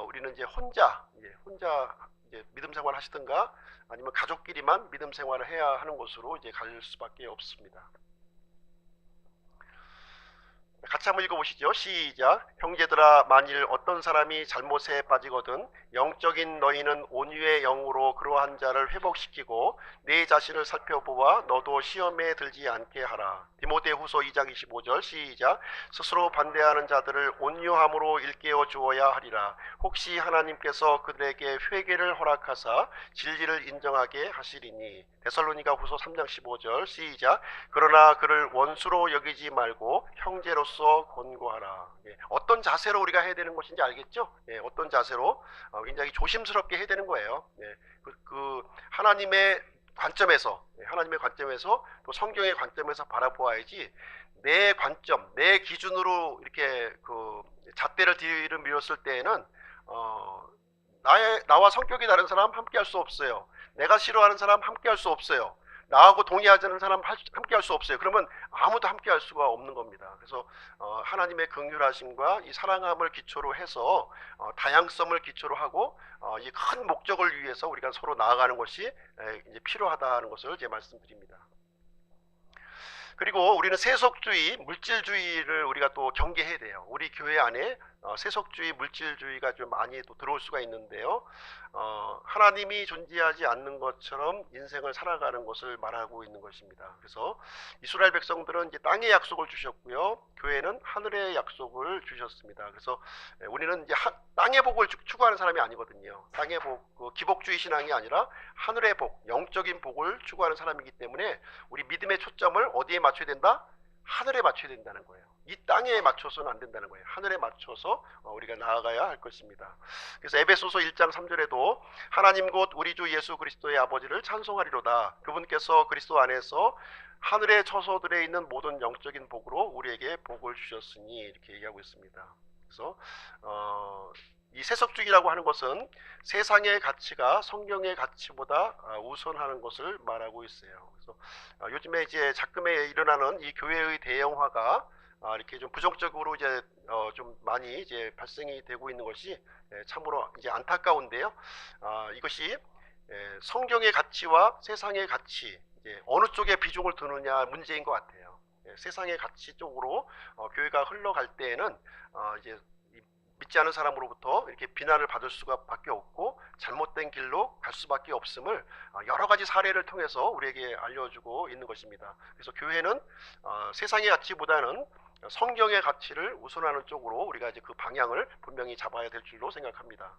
우리는 이제 혼자 이제 믿음 생활을 하시든가 아니면 가족끼리만 믿음 생활을 해야 하는 것으로 이제 갈 수밖에 없습니다. 같이 같이 한번 읽어보시죠. 시작. 형제들아, 만일 어떤 사람이 잘못에 빠지거든 영적인 너희는 온유의 영으로 그러한 자를 회복시키고 네 자신을 살펴보아 너도 시험에 들지 않게 하라. 디모데후서 2장 25절 시작. 스스로 반대하는 자들을 온유함으로 일깨워 주어야 하리라. 혹시 하나님께서 그들에게 회개를 허락하사 진리를 인정하게 하시리니. 데살로니가후서 3장 15절 시작. 그러나 그를 원수로 여기지 말고 형제로서 권고하라. 예, 어떤 자세로 우리가 해야 되는 것인지 알겠죠? 예, 어떤 자세로 굉장히 조심스럽게 해야 되는 거예요. 예, 하나님의 관점에서, 하나님의 관점에서 또 성경의 관점에서 바라보아야지 내 관점, 내 기준으로 이렇게 잣대를 뒤로 밀었을 때에는 나와 성격이 다른 사람 함께 할 수 없어요. 내가 싫어하는 사람 함께 할 수 없어요. 나하고 동의하지 않는 사람 함께 할 수 없어요. 그러면 아무도 함께 할 수가 없는 겁니다. 그래서 하나님의 긍휼하심과 이 사랑함을 기초로 해서 다양성을 기초로 하고 이 큰 목적을 위해서 우리가 서로 나아가는 것이 이제 필요하다는 것을 이제 말씀드립니다. 그리고 우리는 세속주의, 물질주의를 우리가 또 경계해야 돼요. 우리 교회 안에 세속주의, 물질주의가 좀 많이 또 들어올 수가 있는데요. 하나님이 존재하지 않는 것처럼 인생을 살아가는 것을 말하고 있는 것입니다. 그래서 이스라엘 백성들은 이제 땅의 약속을 주셨고요. 교회는 하늘의 약속을 주셨습니다. 그래서 우리는 이제 땅의 복을 추구하는 사람이 아니거든요. 땅의 복, 기복주의 신앙이 아니라 하늘의 복, 영적인 복을 추구하는 사람이기 때문에 우리 믿음의 초점을 어디에 맞춰야 된다? 하늘에 맞춰야 된다는 거예요. 이 땅에 맞춰서는 안 된다는 거예요. 하늘에 맞춰서 우리가 나아가야 할 것입니다. 그래서 에베소서 1장 3절에도 하나님 곧 우리 주 예수 그리스도의 아버지를 찬송하리로다. 그분께서 그리스도 안에서 하늘의 처소들에 있는 모든 영적인 복으로 우리에게 복을 주셨으니 이렇게 얘기하고 있습니다. 그래서 이 세속주의라고 하는 것은 세상의 가치가 성경의 가치보다 우선하는 것을 말하고 있어요. 그래서 요즘에 이제 자금에 일어나는 이 교회의 대형화가 이렇게 좀 부정적으로 이제 좀 많이 이제 발생이 되고 있는 것이 참으로 이제 안타까운데요. 이것이 성경의 가치와 세상의 가치 이제 어느 쪽에 비중을 두느냐 문제인 것 같아요. 세상의 가치 쪽으로 교회가 흘러갈 때에는 이제 믿지 않은 사람으로부터 이렇게 비난을 받을 수밖에 없고 잘못된 길로 갈 수밖에 없음을 여러 가지 사례를 통해서 우리에게 알려주고 있는 것입니다. 그래서 교회는 세상의 가치보다는 성경의 가치를 우선하는 쪽으로 우리가 이제 그 방향을 분명히 잡아야 될 줄로 생각합니다.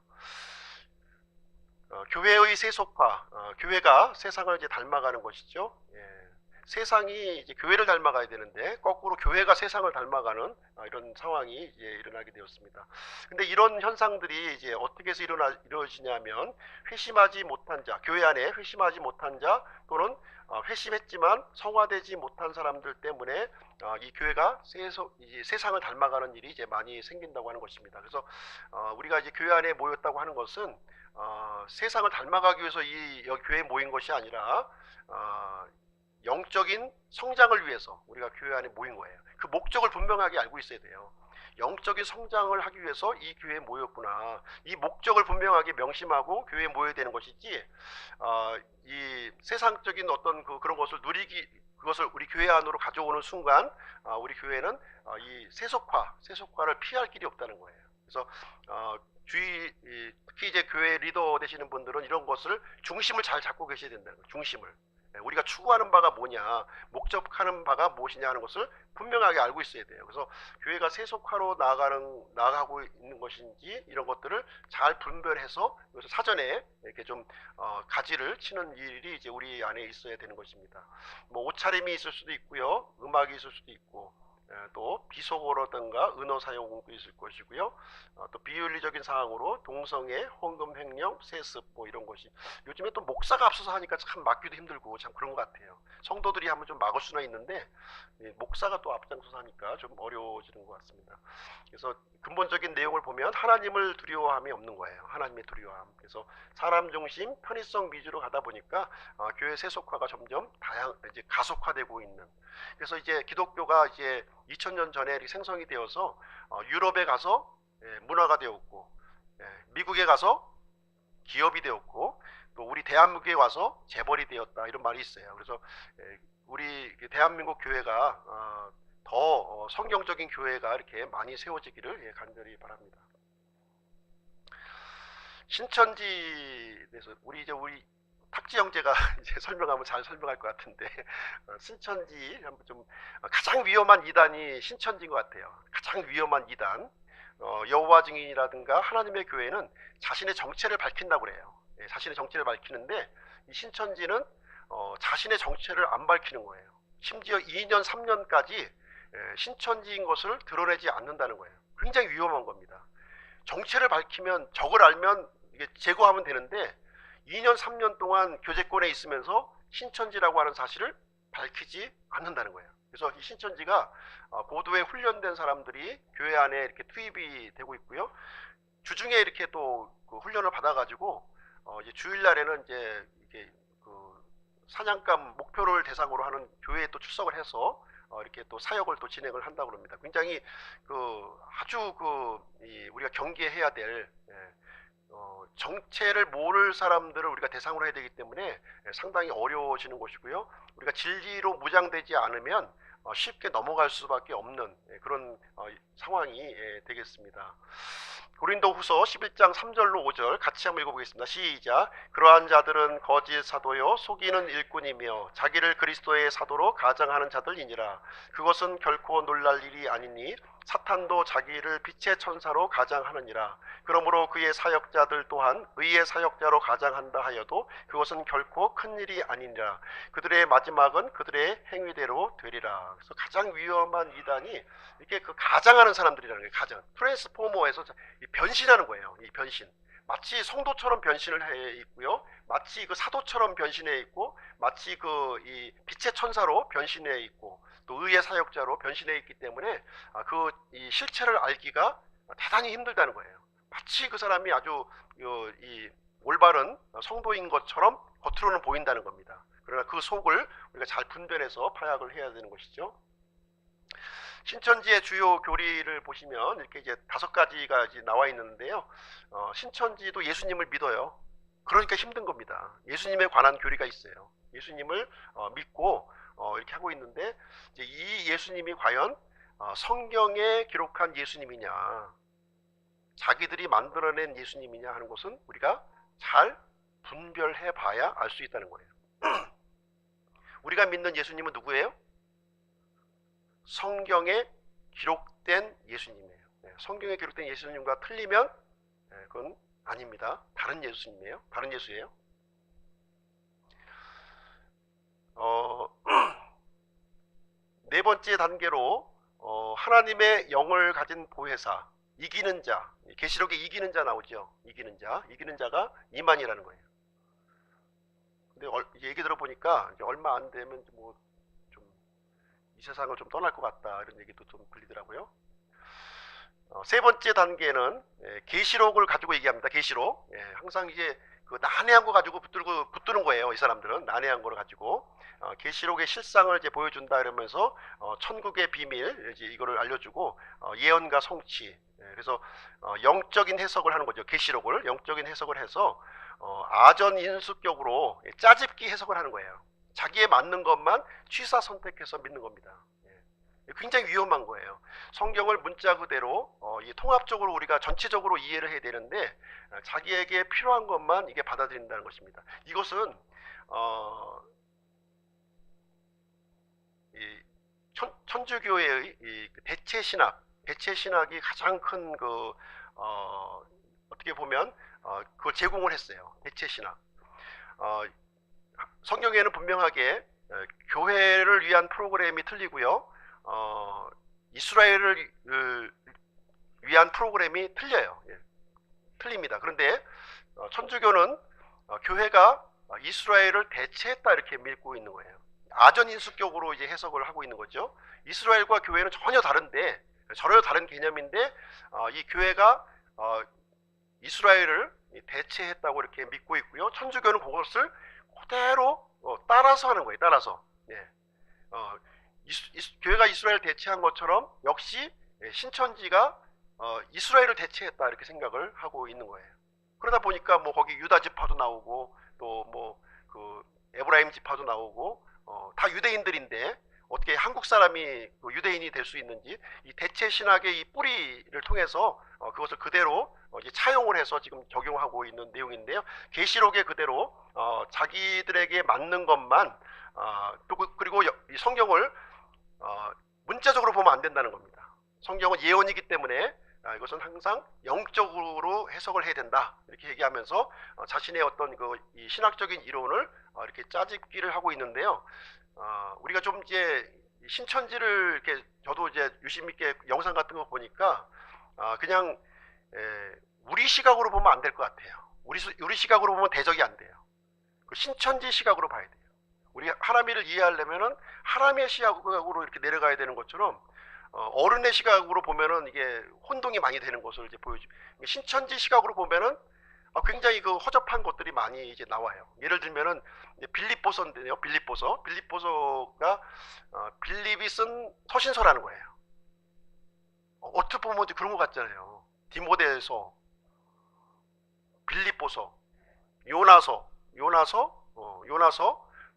교회의 세속화, 교회가 세상을 이제 닮아가는 것이죠. 예. 세상이 이제 교회를 닮아가야 되는데 거꾸로 교회가 세상을 닮아가는 이런 상황이 이제 일어나게 되었습니다. 근데 이런 현상들이 이제 어떻게 해서 이루어지냐면 회심하지 못한 자, 교회 안에 회심하지 못한 자 또는 회심했지만 성화되지 못한 사람들 때문에 이 교회가 세상을 닮아가는 일이 이제 많이 생긴다고 하는 것입니다. 그래서 우리가 이제 교회 안에 모였다고 하는 것은 세상을 닮아가기 위해서 이 교회에 모인 것이 아니라 영적인 성장을 위해서 우리가 교회 안에 모인 거예요. 그 목적을 분명하게 알고 있어야 돼요. 영적인 성장을 하기 위해서 이 교회에 모였구나. 이 목적을 분명하게 명심하고 교회에 모여야 되는 것이지 이 세상적인 어떤 그런 것을 그것을 우리 교회 안으로 가져오는 순간 우리 교회는 이 세속화를 피할 길이 없다는 거예요. 그래서 특히 이제 교회 리더 되시는 분들은 이런 것을 중심을 잘 잡고 계셔야 된다는 거예요. 중심을. 우리가 추구하는 바가 뭐냐, 목적하는 바가 무엇이냐 하는 것을 분명하게 알고 있어야 돼요. 그래서 교회가 세속화로 나아가고 있는 것인지 이런 것들을 잘 분별해서 사전에 이렇게 좀 가지를 치는 일이 이제 우리 안에 있어야 되는 것입니다. 뭐 옷차림이 있을 수도 있고요, 음악이 있을 수도 있고. 또 비속어라든가 은어 사용도 있을 것이고요. 또 비윤리적인 상황으로 동성애, 헌금 횡령, 세습 뭐 이런 것이 요즘에 또 목사가 앞서서 하니까 참 막기도 힘들고 참 그런 것 같아요. 성도들이 하면 좀 막을 수는 있는데 목사가 또 앞장서서 하니까 좀 어려워지는 것 같습니다. 그래서 근본적인 내용을 보면 하나님을 두려워함이 없는 거예요. 하나님의 두려워함. 그래서 사람 중심, 편의성 위주로 가다 보니까 교회 세속화가 점점 이제 가속화되고 있는. 그래서 이제 기독교가 이제 2000년 전에 생성이 되어서 유럽에 가서 문화가 되었고 미국에 가서 기업이 되었고 또 우리 대한민국에 와서 재벌이 되었다 이런 말이 있어요. 그래서 우리 대한민국 교회가 더 성경적인 교회가 이렇게 많이 세워지기를 간절히 바랍니다. 신천지에 대해서 우리 탁지 형제가 이제 설명하면 잘 설명할 것 같은데, 신천지 한번 좀, 가장 위험한 이단이 신천지인 것 같아요. 가장 위험한 이단. 여호와 증인이라든가 하나님의 교회는 자신의 정체를 밝힌다고 그래요. 예, 자신의 정체를 밝히는데, 이 신천지는 자신의 정체를 안 밝히는 거예요. 심지어 2년, 3년까지 신천지인 것을 드러내지 않는다는 거예요. 굉장히 위험한 겁니다. 정체를 밝히면, 적을 알면 이게 제거하면 되는데 2년, 3년 동안 교제권에 있으면서 신천지라고 하는 사실을 밝히지 않는다는 거예요. 그래서 이 신천지가 고도의 훈련된 사람들이 교회 안에 이렇게 투입이 되고 있고요. 주중에 이렇게 또 그 훈련을 받아가지고 이제 주일날에는 이제 이게 그 사냥감 목표를 대상으로 하는 교회에 또 출석을 해서 이렇게 또 사역을 또 진행을 한다고 합니다. 굉장히 아주 우리가 경계해야 될 정체를 모를 사람들을 우리가 대상으로 해야 되기 때문에 상당히 어려워지는 것이고요. 우리가 진리로 무장되지 않으면 쉽게 넘어갈 수밖에 없는 그런 상황이 되겠습니다. 고린도후서 11장 3절로 5절 같이 한번 읽어보겠습니다. 시작. 그러한 자들은 거짓 사도요 속이는 일꾼이며 자기를 그리스도의 사도로 가장하는 자들이니라. 그것은 결코 놀랄 일이 아니니 사탄도 자기를 빛의 천사로 가장하느니라. 그러므로 그의 사역자들 또한 의의 사역자로 가장한다 하여도 그것은 결코 큰 일이 아니니라. 그들의 마지막은 그들의 행위대로 되리라. 그래서 가장 위험한 이단이 이렇게 가장하는 사람들이라는 거예요. 가장 트랜스포머에서 변신하는 거예요. 이 변신, 마치 성도처럼 변신을 해 있고요, 마치 그 사도처럼 변신해 있고, 마치 이 빛의 천사로 변신해 있고, 또 의의 사역자로 변신해 있기 때문에 이 실체를 알기가 대단히 힘들다는 거예요. 마치 그 사람이 아주 이 올바른 성도인 것처럼 겉으로는 보인다는 겁니다. 그러나 그 속을 우리가 잘 분별해서 파악을 해야 되는 것이죠. 신천지의 주요 교리를 보시면 이렇게 이제 5가지가 이제 나와 있는데요. 신천지도 예수님을 믿어요. 그러니까 힘든 겁니다. 예수님에 관한 교리가 있어요. 예수님을 믿고 이렇게 하고 있는데, 이제 이 예수님이 과연 성경에 기록한 예수님이냐, 자기들이 만들어낸 예수님이냐 하는 것은 우리가 잘 분별해 봐야 알 수 있다는 거예요. 우리가 믿는 예수님은 누구예요? 성경에 기록된 예수님이에요. 성경에 기록된 예수님과 틀리면 그건 아닙니다. 다른 예수님이에요. 다른 예수예요. 네 번째 단계로 하나님의 영을 가진 보혜사, 이기는 자, 계시록에 이기는 자 나오죠. 이기는 자가 이만이라는 거예요. 근데 얘기 들어보니까 이제 얼마 안 되면 뭐 이 세상을 좀 떠날 것 같다, 이런 얘기도 좀 들리더라고요. 세 번째 단계는 계시록을 가지고 얘기합니다. 계시록. 항상 이제 그 난해한 거 가지고 붙드는 거예요. 이 사람들은 난해한 거를 가지고 계시록의 실상을 이제 보여준다 이러면서 천국의 비밀 이제 이거를 알려주고 예언과 성취. 그래서 영적인 해석을 하는 거죠. 계시록을 영적인 해석을 해서 아전인수격으로 짜집기 해석을 하는 거예요. 자기에 맞는 것만 취사 선택해서 믿는 겁니다. 굉장히 위험한 거예요. 성경을 문자 그대로 통합적으로 우리가 전체적으로 이해를 해야 되는데, 자기에게 필요한 것만 이게 받아들인다는 것입니다. 이것은 천주교의 이 대체 신학이 가장 큰 어떻게 보면 그걸 제공을 했어요. 대체 신학. 성경에는 분명하게 교회를 위한 프로그램이 틀리고요, 이스라엘을 위한 프로그램이 틀려요. 틀립니다. 그런데 천주교는 교회가 이스라엘을 대체했다 이렇게 믿고 있는 거예요. 아전인수격으로 이제 해석을 하고 있는 거죠. 이스라엘과 교회는 전혀 다른 개념인데 이 교회가 이스라엘을 대체했다고 이렇게 믿고 있고요. 천주교는 그것을 그대로 따라서 하는 거예요. 따라서. 교회가 이스라엘을 대체한 것처럼 역시 신천지가 이스라엘을 대체했다 이렇게 생각을 하고 있는 거예요. 그러다 보니까 뭐 거기 유다 지파도 나오고 또 뭐 그 에브라임 지파도 나오고 다 유대인들인데 어떻게 한국 사람이 유대인이 될 수 있는지, 이 대체 신학의 이 뿌리를 통해서 그것을 그대로 이제 차용을 해서 지금 적용하고 있는 내용인데요. 계시록에 그대로 자기들에게 맞는 것만, 또 그리고 이 성경을 문자적으로 보면 안 된다는 겁니다. 성경은 예언이기 때문에 이것은 항상 영적으로 해석을 해야 된다, 이렇게 얘기하면서 자신의 어떤 이 신학적인 이론을 이렇게 짜집기를 하고 있는데요. 우리가 좀 이제 신천지를 이렇게 저도 이제 유심 있게 영상 같은 거 보니까 그냥 우리 시각으로 보면 안 될 것 같아요. 우리 시각으로 보면 대적이 안 돼요. 그 신천지 시각으로 봐야 돼요. 우리 하나미를 이해하려면은 하나미의 시각으로 이렇게 내려가야 되는 것처럼 어른의 시각으로 보면은 이게 혼동이 많이 되는 것을 이제 보여주. 신천지 시각으로 보면은 굉장히 그 허접한 것들이 많이 이제 나와요. 예를 들면은 빌립보서인데요. 빌립보서가 빌립이 쓴 서신서라는 거예요. 어떻게 보면 이제 그런 것 같잖아요. 디모데서, 빌립보서, 요나서,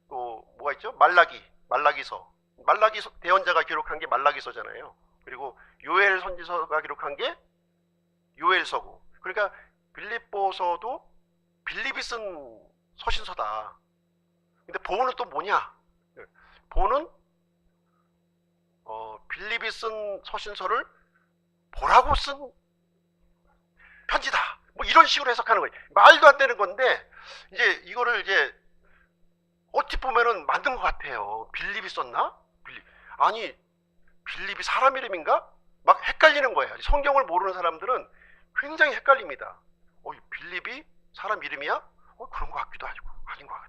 또 뭐가 있죠? 말라기서 대언자가 기록한 게 말라기서잖아요. 그리고 요엘 선지서가 기록한 게 요엘서고. 그러니까 빌립보서도 빌립이 쓴 서신서다. 근데 보는 또 뭐냐? 보는 빌립이 쓴 서신서를 보라고 쓴 편지다. 뭐 이런 식으로 해석하는 거예요. 말도 안 되는 건데 이제 이거를 이제 어찌 보면은 맞는 것 같아요. 빌립이 썼나? 아니 빌립이 사람 이름인가? 막 헷갈리는 거예요. 성경을 모르는 사람들은 굉장히 헷갈립니다. 빌립이 사람 이름이야? 그런 것 같기도 하고 아닌 것 같아.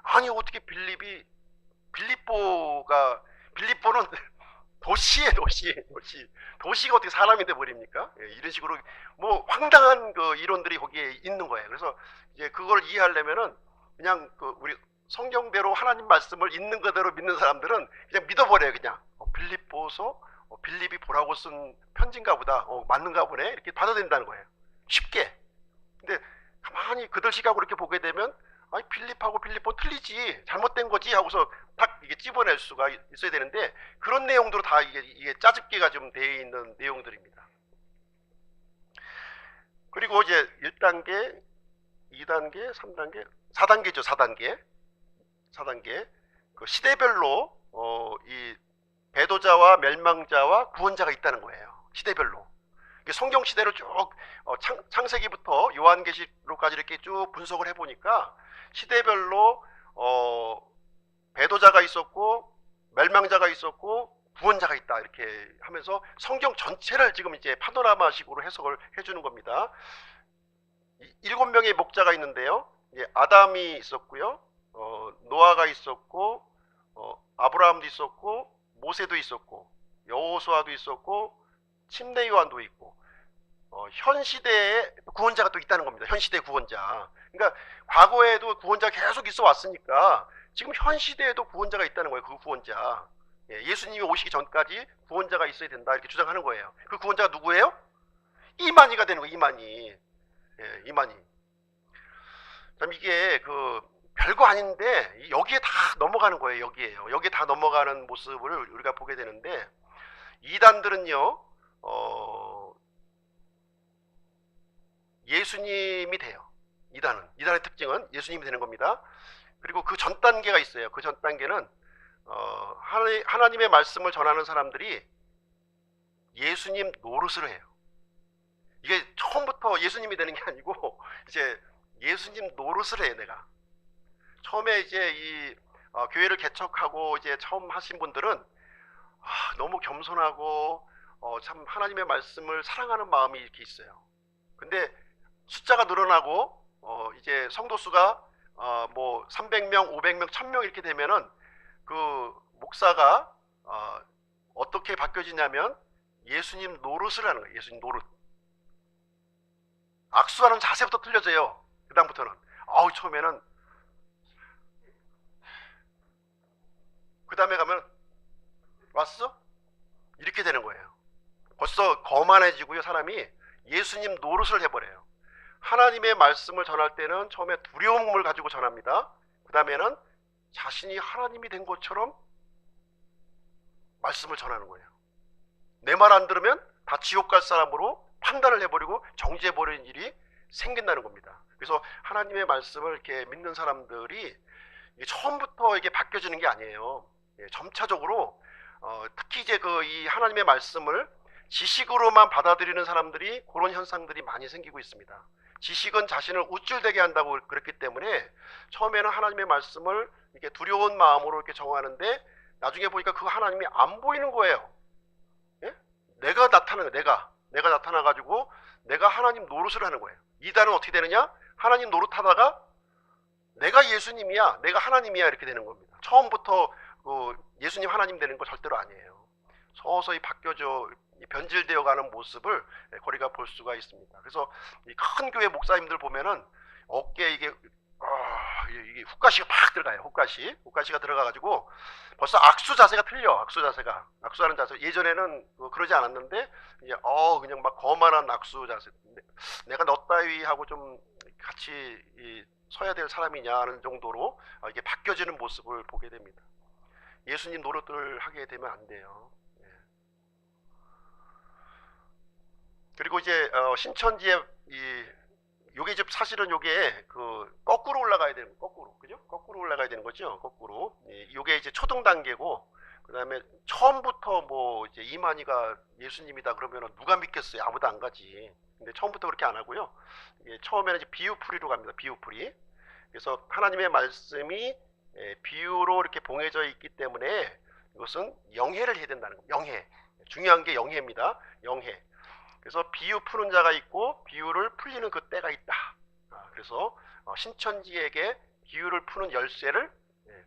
아니 어떻게 빌립보는 도시가 어떻게 사람이 돼 버립니까? 이런 식으로 뭐 황당한 그 이론들이 거기에 있는 거예요. 그래서 이제 그걸 이해하려면은 그냥 우리 성경대로 하나님 말씀을 있는 그대로 믿는 사람들은 그냥 믿어버려요. 그냥 빌립보서 빌립이 보라고 쓴 편지인가 보다, 맞는가 보네, 이렇게 받아들인다는 거예요. 쉽게. 근데 가만히 그들 시각으로 이렇게 보게 되면 아니 빌립하고 빌립보 틀리지, 잘못된 거지 하고서 딱 이게 찝어낼 수가 있어야 되는데 그런 내용들로 다 이게 짜집기가 좀 되어 있는 내용들입니다. 그리고 이제 1단계, 2단계, 3단계, 4단계죠. 4단계. 그 시대별로 이 배도자와 멸망자와 구원자가 있다는 거예요. 시대별로. 성경 시대를 쭉 창세기부터 요한계시록까지 이렇게 쭉 분석을 해보니까 시대별로 배도자가 있었고 멸망자가 있었고 구원자가 있다, 이렇게 하면서 성경 전체를 지금 이제 파노라마식으로 해석을 해주는 겁니다. 7명의 목자가 있는데요. 아담이 있었고요, 노아가 있었고, 아브라함도 있었고, 모세도 있었고, 여호수아도 있었고, 침례 요한도 있고, 현 시대에 구원자가 또 있다는 겁니다. 현 시대 구원자. 그러니까 과거에도 구원자가 계속 있어 왔으니까 지금 현 시대에도 구원자가 있다는 거예요. 그 구원자. 예수님이 오시기 전까지 구원자가 있어야 된다, 이렇게 주장하는 거예요. 그 구원자가 누구예요? 이만희가 되는 거예요. 이만희. 참 이게 별거 아닌데 여기에 다 넘어가는 거예요. 여기에 다 넘어가는 모습을 우리가 보게 되는데, 이단들은요 예수님이 돼요. 이단의 특징은 예수님이 되는 겁니다. 그리고 그 전 단계가 있어요. 그 전 단계는 하나님의 말씀을 전하는 사람들이 예수님 노릇을 해요. 이게 처음부터 예수님이 되는 게 아니고 이제 예수님 노릇을 해요. 내가 처음에 이제 이 교회를 개척하고 이제 처음 하신 분들은 너무 겸손하고 참 하나님의 말씀을 사랑하는 마음이 이렇게 있어요. 근데 숫자가 늘어나고 이제 성도 수가 뭐 300명, 500명, 1000명 이렇게 되면은 그 목사가 어떻게 바뀌어지냐면 예수님 노릇을 하는 거예요. 예수님 노릇. 악수하는 자세부터 틀려져요. 그 다음부터는 처음에는, 그 다음에 가면 왔어? 이렇게 되는 거예요. 벌써 거만해지고요. 사람이 예수님 노릇을 해버려요. 하나님의 말씀을 전할 때는 처음에 두려움을 가지고 전합니다. 그 다음에는 자신이 하나님이 된 것처럼 말씀을 전하는 거예요. 내 말 안 들으면 다 지옥 갈 사람으로 판단을 해버리고 정죄해버리는 일이 생긴다는 겁니다. 그래서 하나님의 말씀을 이렇게 믿는 사람들이 이게 처음부터 이게 바뀌어지는 게 아니에요. 점차적으로 특히 이제 이 하나님의 말씀을 지식으로만 받아들이는 사람들이 그런 현상들이 많이 생기고 있습니다. 지식은 자신을 우쭐대게 한다고 그랬기 때문에 처음에는 하나님의 말씀을 이렇게 두려운 마음으로 이렇게 정하는데 나중에 보니까 그 하나님이 안 보이는 거예요. 예? 내가 나타나는 내가 나타나가지고 내가 하나님 노릇을 하는 거예요. 이단은 어떻게 되느냐? 하나님 노릇하다가 내가 예수님이야, 내가 하나님이야 이렇게 되는 겁니다. 처음부터 예수님 하나님 되는 거 절대로 아니에요. 서서히 바뀌어져 변질되어 가는 모습을 거리가 볼 수가 있습니다. 그래서 이 큰 교회 목사님들 보면은 어깨에 이게 훅가시가 팍 들어가요. 훅가시가 들어가가지고 벌써 악수 자세가 틀려. 악수하는 자세. 예전에는 그러지 않았는데 이제 그냥 막 거만한 악수 자세. 내가 너 따위하고 좀 같이 서야 될 사람이냐 하는 정도로 이게 바뀌어지는 모습을 보게 됩니다. 예수님 노릇을 하게 되면 안 돼요. 그리고 이제 신천지에 요게 이제 사실은 요게 거꾸로 올라가야 되는 그죠? 거꾸로 올라가야 되는 거죠. 거꾸로. 요게 이제 초등 단계고 그다음에 처음부터 뭐 이제 이만희가 예수님이다 그러면은 누가 믿겠어요? 아무도 안 가지. 근데 처음부터 그렇게 안 하고요. 처음에는 이제 비유풀이로 갑니다. 비유풀이. 그래서 하나님의 말씀이 비유로 이렇게 봉해져 있기 때문에 이것은 영해를 해야 된다는 겁니다. 영해. 중요한 게 영해입니다. 영해. 그래서 비유 푸는 자가 있고 비유를 풀리는 그 때가 있다. 그래서 신천지에게 비유를 푸는 열쇠를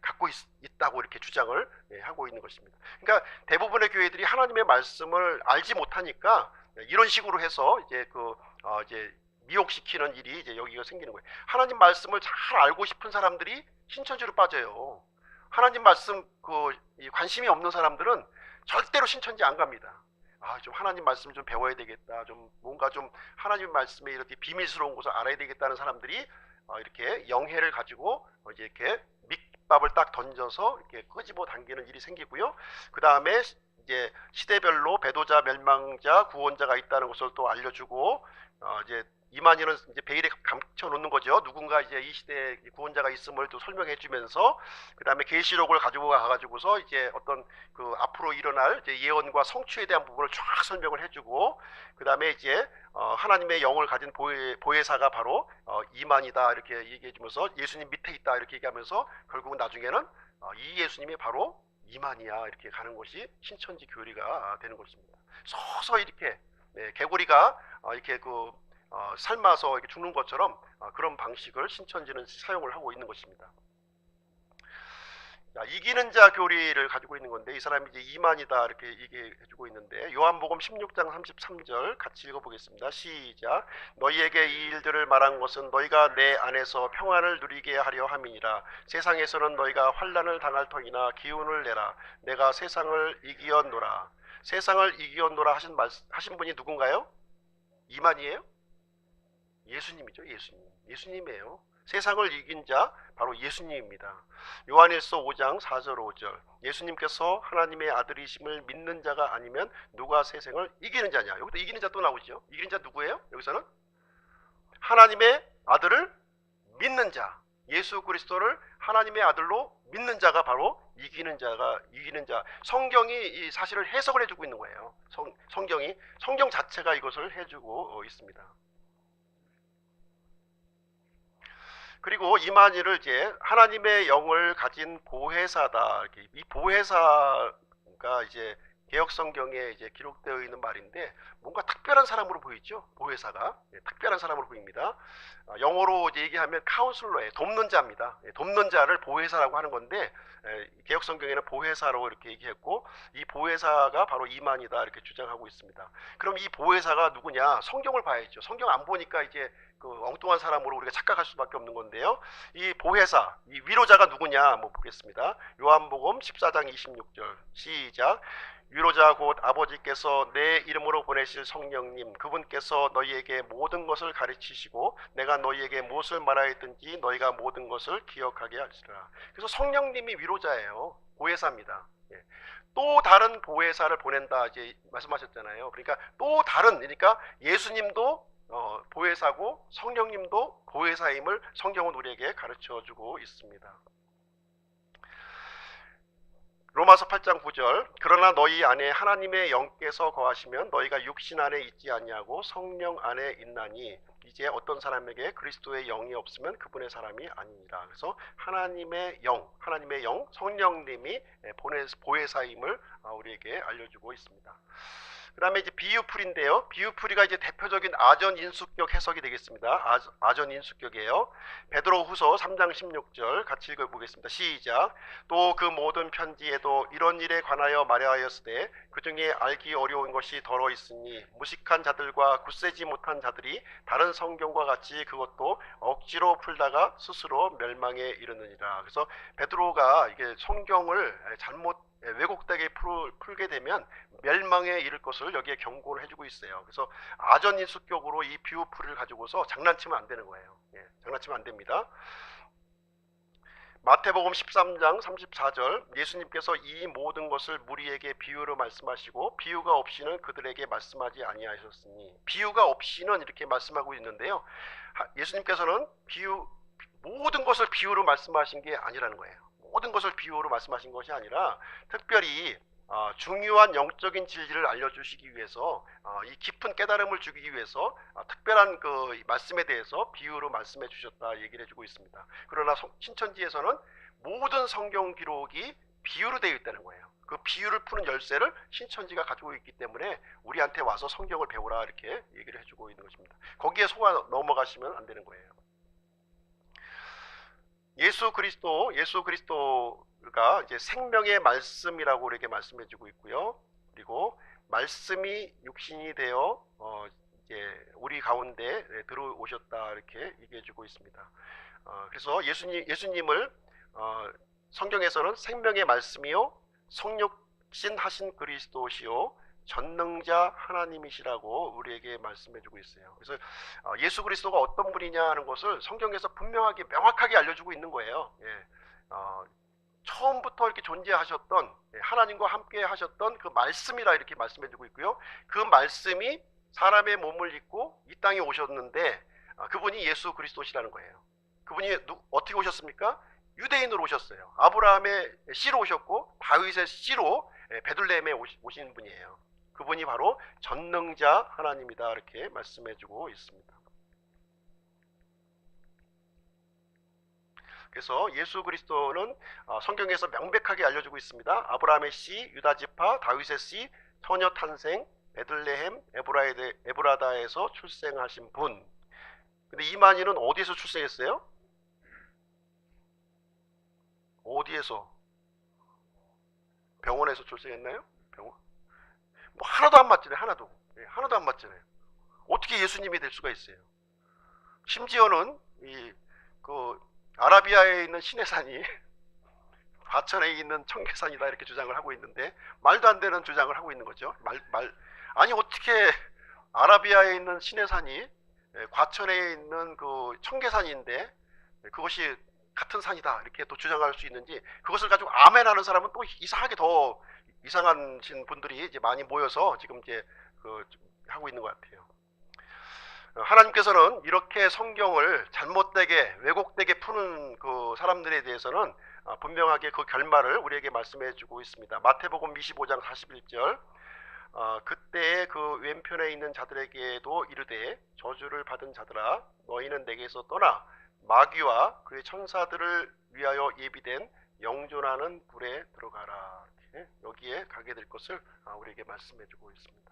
갖고 있다고 이렇게 주장을 하고 있는 것입니다. 그러니까 대부분의 교회들이 하나님의 말씀을 알지 못하니까 이런 식으로 해서 이제 미혹시키는 일이 이제 여기가 생기는 거예요. 하나님 말씀을 잘 알고 싶은 사람들이 신천지로 빠져요. 하나님 말씀 관심이 없는 사람들은 절대로 신천지 안 갑니다. 좀 하나님 말씀 좀 배워야 되겠다. 좀 뭔가 좀 하나님 말씀에 이렇게 비밀스러운 것을 알아야 되겠다는 사람들이 이렇게 영해를 가지고 이제 이렇게 밑밥을 딱 던져서 이렇게 끄집어 당기는 일이 생기고요. 그 다음에 이제 시대별로 배도자, 멸망자, 구원자가 있다는 것을 또 알려주고 이제 이만희는 이제 베일에 감춰 놓는 거죠. 누군가 이제 이 시대에 구원자가 있음을 또 설명해 주면서 그 다음에 계시록을 가지고 가가지고서 이제 어떤 앞으로 일어날 이제 예언과 성취에 대한 부분을 쫙 설명을 해주고 그 다음에 이제 하나님의 영을 가진 보혜사가 바로 이만희다 이렇게 얘기해 주면서 예수님 밑에 있다 이렇게 얘기하면서 결국은 나중에는 이 예수님이 바로 이만희야 이렇게 가는 것이 신천지 교리가 되는 것입니다. 서서히 이렇게 개구리가 이렇게 삶아서 이렇게 죽는 것처럼 그런 방식을 신천지는 사용을 하고 있는 것입니다. 자, 이기는 자 교리를 가지고 있는 건데 이 사람이 이제 이만이다 이렇게 얘기해주고 있는데 요한복음 16장 33절 같이 읽어보겠습니다. 시작. 너희에게 이 일들을 말한 것은 너희가 내 안에서 평안을 누리게 하려 함이니라. 세상에서는 너희가 환난을 당할 터이나 기운을 내라. 내가 세상을 이기었노라. 세상을 이기었노라 하신 분이 누군가요? 이만이에요? 예수님이죠. 예수님이에요. 세상을 이긴 자 바로 예수님입니다. 요한일서 5장 4절 5절 예수님께서 하나님의 아들이심을 믿는 자가 아니면 누가 세상을 이기는 자냐. 여기도 이기는 자 또 나오죠. 이기는 자 누구예요? 여기서는 하나님의 아들을 믿는 자, 예수 그리스도를 하나님의 아들로 믿는 자가 바로 이기는 자. 성경이 이 사실을 해석을 해주고 있는 거예요. 성경 자체가 이것을 해주고 있습니다. 그리고 이만희를 이제 하나님의 영을 가진 보혜사다. 이렇게 이 보혜사가 이제 개혁 성경에 이제 기록되어 있는 말인데 뭔가 특별한 사람으로 보이죠. 보혜사가 특별한 사람으로 보입니다. 영어로 이제 얘기하면 카운슬러예요. 돕는 자입니다. 돕는 자를 보혜사라고 하는 건데 개혁 성경에는 보혜사로 이렇게 얘기했고 이 보혜사가 바로 이만희다 이렇게 주장하고 있습니다. 그럼 이 보혜사가 누구냐? 성경을 봐야죠. 성경 안 보니까 이제 엉뚱한 사람으로 우리가 착각할 수밖에 없는 건데요. 이 보혜사, 이 위로자가 누구냐 한번 보겠습니다. 요한복음 14장 26절 시작. 위로자 곧 아버지께서 내 이름으로 보내실 성령님 그분께서 너희에게 모든 것을 가르치시고 내가 너희에게 무엇을 말하였든지 너희가 모든 것을 기억하게 하시리라. 그래서 성령님이 위로자예요. 보혜사입니다. 또 다른 보혜사를 보낸다 이제 말씀하셨잖아요. 그러니까 또 다른, 그러니까 예수님도 보혜사고 성령님도 보혜사임을 성경은 우리에게 가르쳐주고 있습니다. 로마서 8장 9절, 그러나 너희 안에 하나님의 영께서 거하시면 너희가 육신 안에 있지 아니하고 성령 안에 있나니 이제 어떤 사람에게 그리스도의 영이 없으면 그분의 사람이 아니니라. 그래서 하나님의 영, 성령님이 보혜사임을 우리에게 알려주고 있습니다. 그 다음에 이제 비유풀인데요. 비유풀이가 이제 대표적인 아전인수격 해석이 되겠습니다. 아전인수격이에요. 베드로후서 3장 16절 같이 읽어보겠습니다. 시작. 또 그 모든 편지에도 이런 일에 관하여 말하였으되 그 중에 알기 어려운 것이 더러 있으니 무식한 자들과 굳세지 못한 자들이 다른 성경과 같이 그것도 억지로 풀다가 스스로 멸망에 이르느니라. 그래서 베드로가 이게 성경을 잘못 왜곡되게 풀게 되면 멸망에 이를 것을 여기에 경고를 해주고 있어요. 그래서 아전인수격으로 이 비유풀이를 가지고서 장난치면 안 되는 거예요. 장난치면 안 됩니다. 마태복음 13장 34절, 예수님께서 이 모든 것을 무리에게 비유로 말씀하시고 비유가 없이는 그들에게 말씀하지 아니하셨으니, 비유가 없이는 이렇게 말씀하고 있는데요. 예수님께서는 모든 것을 비유로 말씀하신 게 아니라는 거예요. 모든 것을 비유로 말씀하신 것이 아니라 특별히 중요한 영적인 진리를 알려주시기 위해서, 이 깊은 깨달음을 주기 위해서 특별한 그 말씀에 대해서 비유로 말씀해 주셨다 얘기를 해주고 있습니다. 그러나 신천지에서는 모든 성경 기록이 비유로 되어 있다는 거예요. 그 비유를 푸는 열쇠를 신천지가 가지고 있기 때문에 우리한테 와서 성경을 배우라 이렇게 얘기를 해주고 있는 것입니다. 거기에 속아 넘어가시면 안 되는 거예요. 예수 그리스도가 이제 생명의 말씀이라고 이렇게 말씀해주고 있고요. 그리고 말씀이 육신이 되어 이제 우리 가운데 들어오셨다 이렇게 얘기해주고 있습니다. 그래서 예수님을 성경에서는 생명의 말씀이요 성육신 하신 그리스도시요 전능자 하나님이시라고 우리에게 말씀해주고 있어요. 그래서 예수 그리스도가 어떤 분이냐 하는 것을 성경에서 분명하게 명확하게 알려주고 있는 거예요. 처음부터 이렇게 존재하셨던, 하나님과 함께 하셨던 그 말씀이라 이렇게 말씀해주고 있고요. 그 말씀이 사람의 몸을 입고 이 땅에 오셨는데 그분이 예수 그리스도시라는 거예요. 그분이 어떻게 오셨습니까? 유대인으로 오셨어요. 아브라함의 씨로 오셨고 다윗의 씨로 베들레헴에 오신 분이에요. 그분이 바로 전능자 하나님이다 이렇게 말씀해주고 있습니다. 그래서 예수 그리스도는 성경에서 명백하게 알려주고 있습니다. 아브라함의 씨, 유다지파, 다윗의 씨, 처녀 탄생, 베들레헴, 에브라다에서 출생하신 분. 근데 이만희는 어디에서 출생했어요? 어디에서? 병원에서 출생했나요? 병원? 뭐 하나도 안 맞잖아요. 하나도 안 맞잖아요. 어떻게 예수님이 될 수가 있어요? 심지어는 그 아라비아에 있는 시내산이 과천에 있는 청계산이다 이렇게 주장을 하고 있는데 말도 안 되는 주장을 하고 있는 거죠. 아니 어떻게 아라비아에 있는 시내산이 과천에 있는 그 청계산인데 그것이 같은 산이다 이렇게 또 주장할 수 있는지, 그것을 가지고 아멘하는 사람은 또 이상하게 더 이상하신 분들이 이제 많이 모여서 지금 이제 하고 있는 것 같아요. 하나님께서는 이렇게 성경을 잘못되게 왜곡되게 푸는 그 사람들에 대해서는 분명하게 그 결말을 우리에게 말씀해 주고 있습니다. 마태복음 25장 41절, 그때에 그 왼편에 있는 자들에게도 이르되 저주를 받은 자들아 너희는 내게서 떠나 마귀와 그의 천사들을 위하여 예비된 영존하는 불에 들어가라. 여기에 가게 될 것을 우리에게 말씀해 주고 있습니다.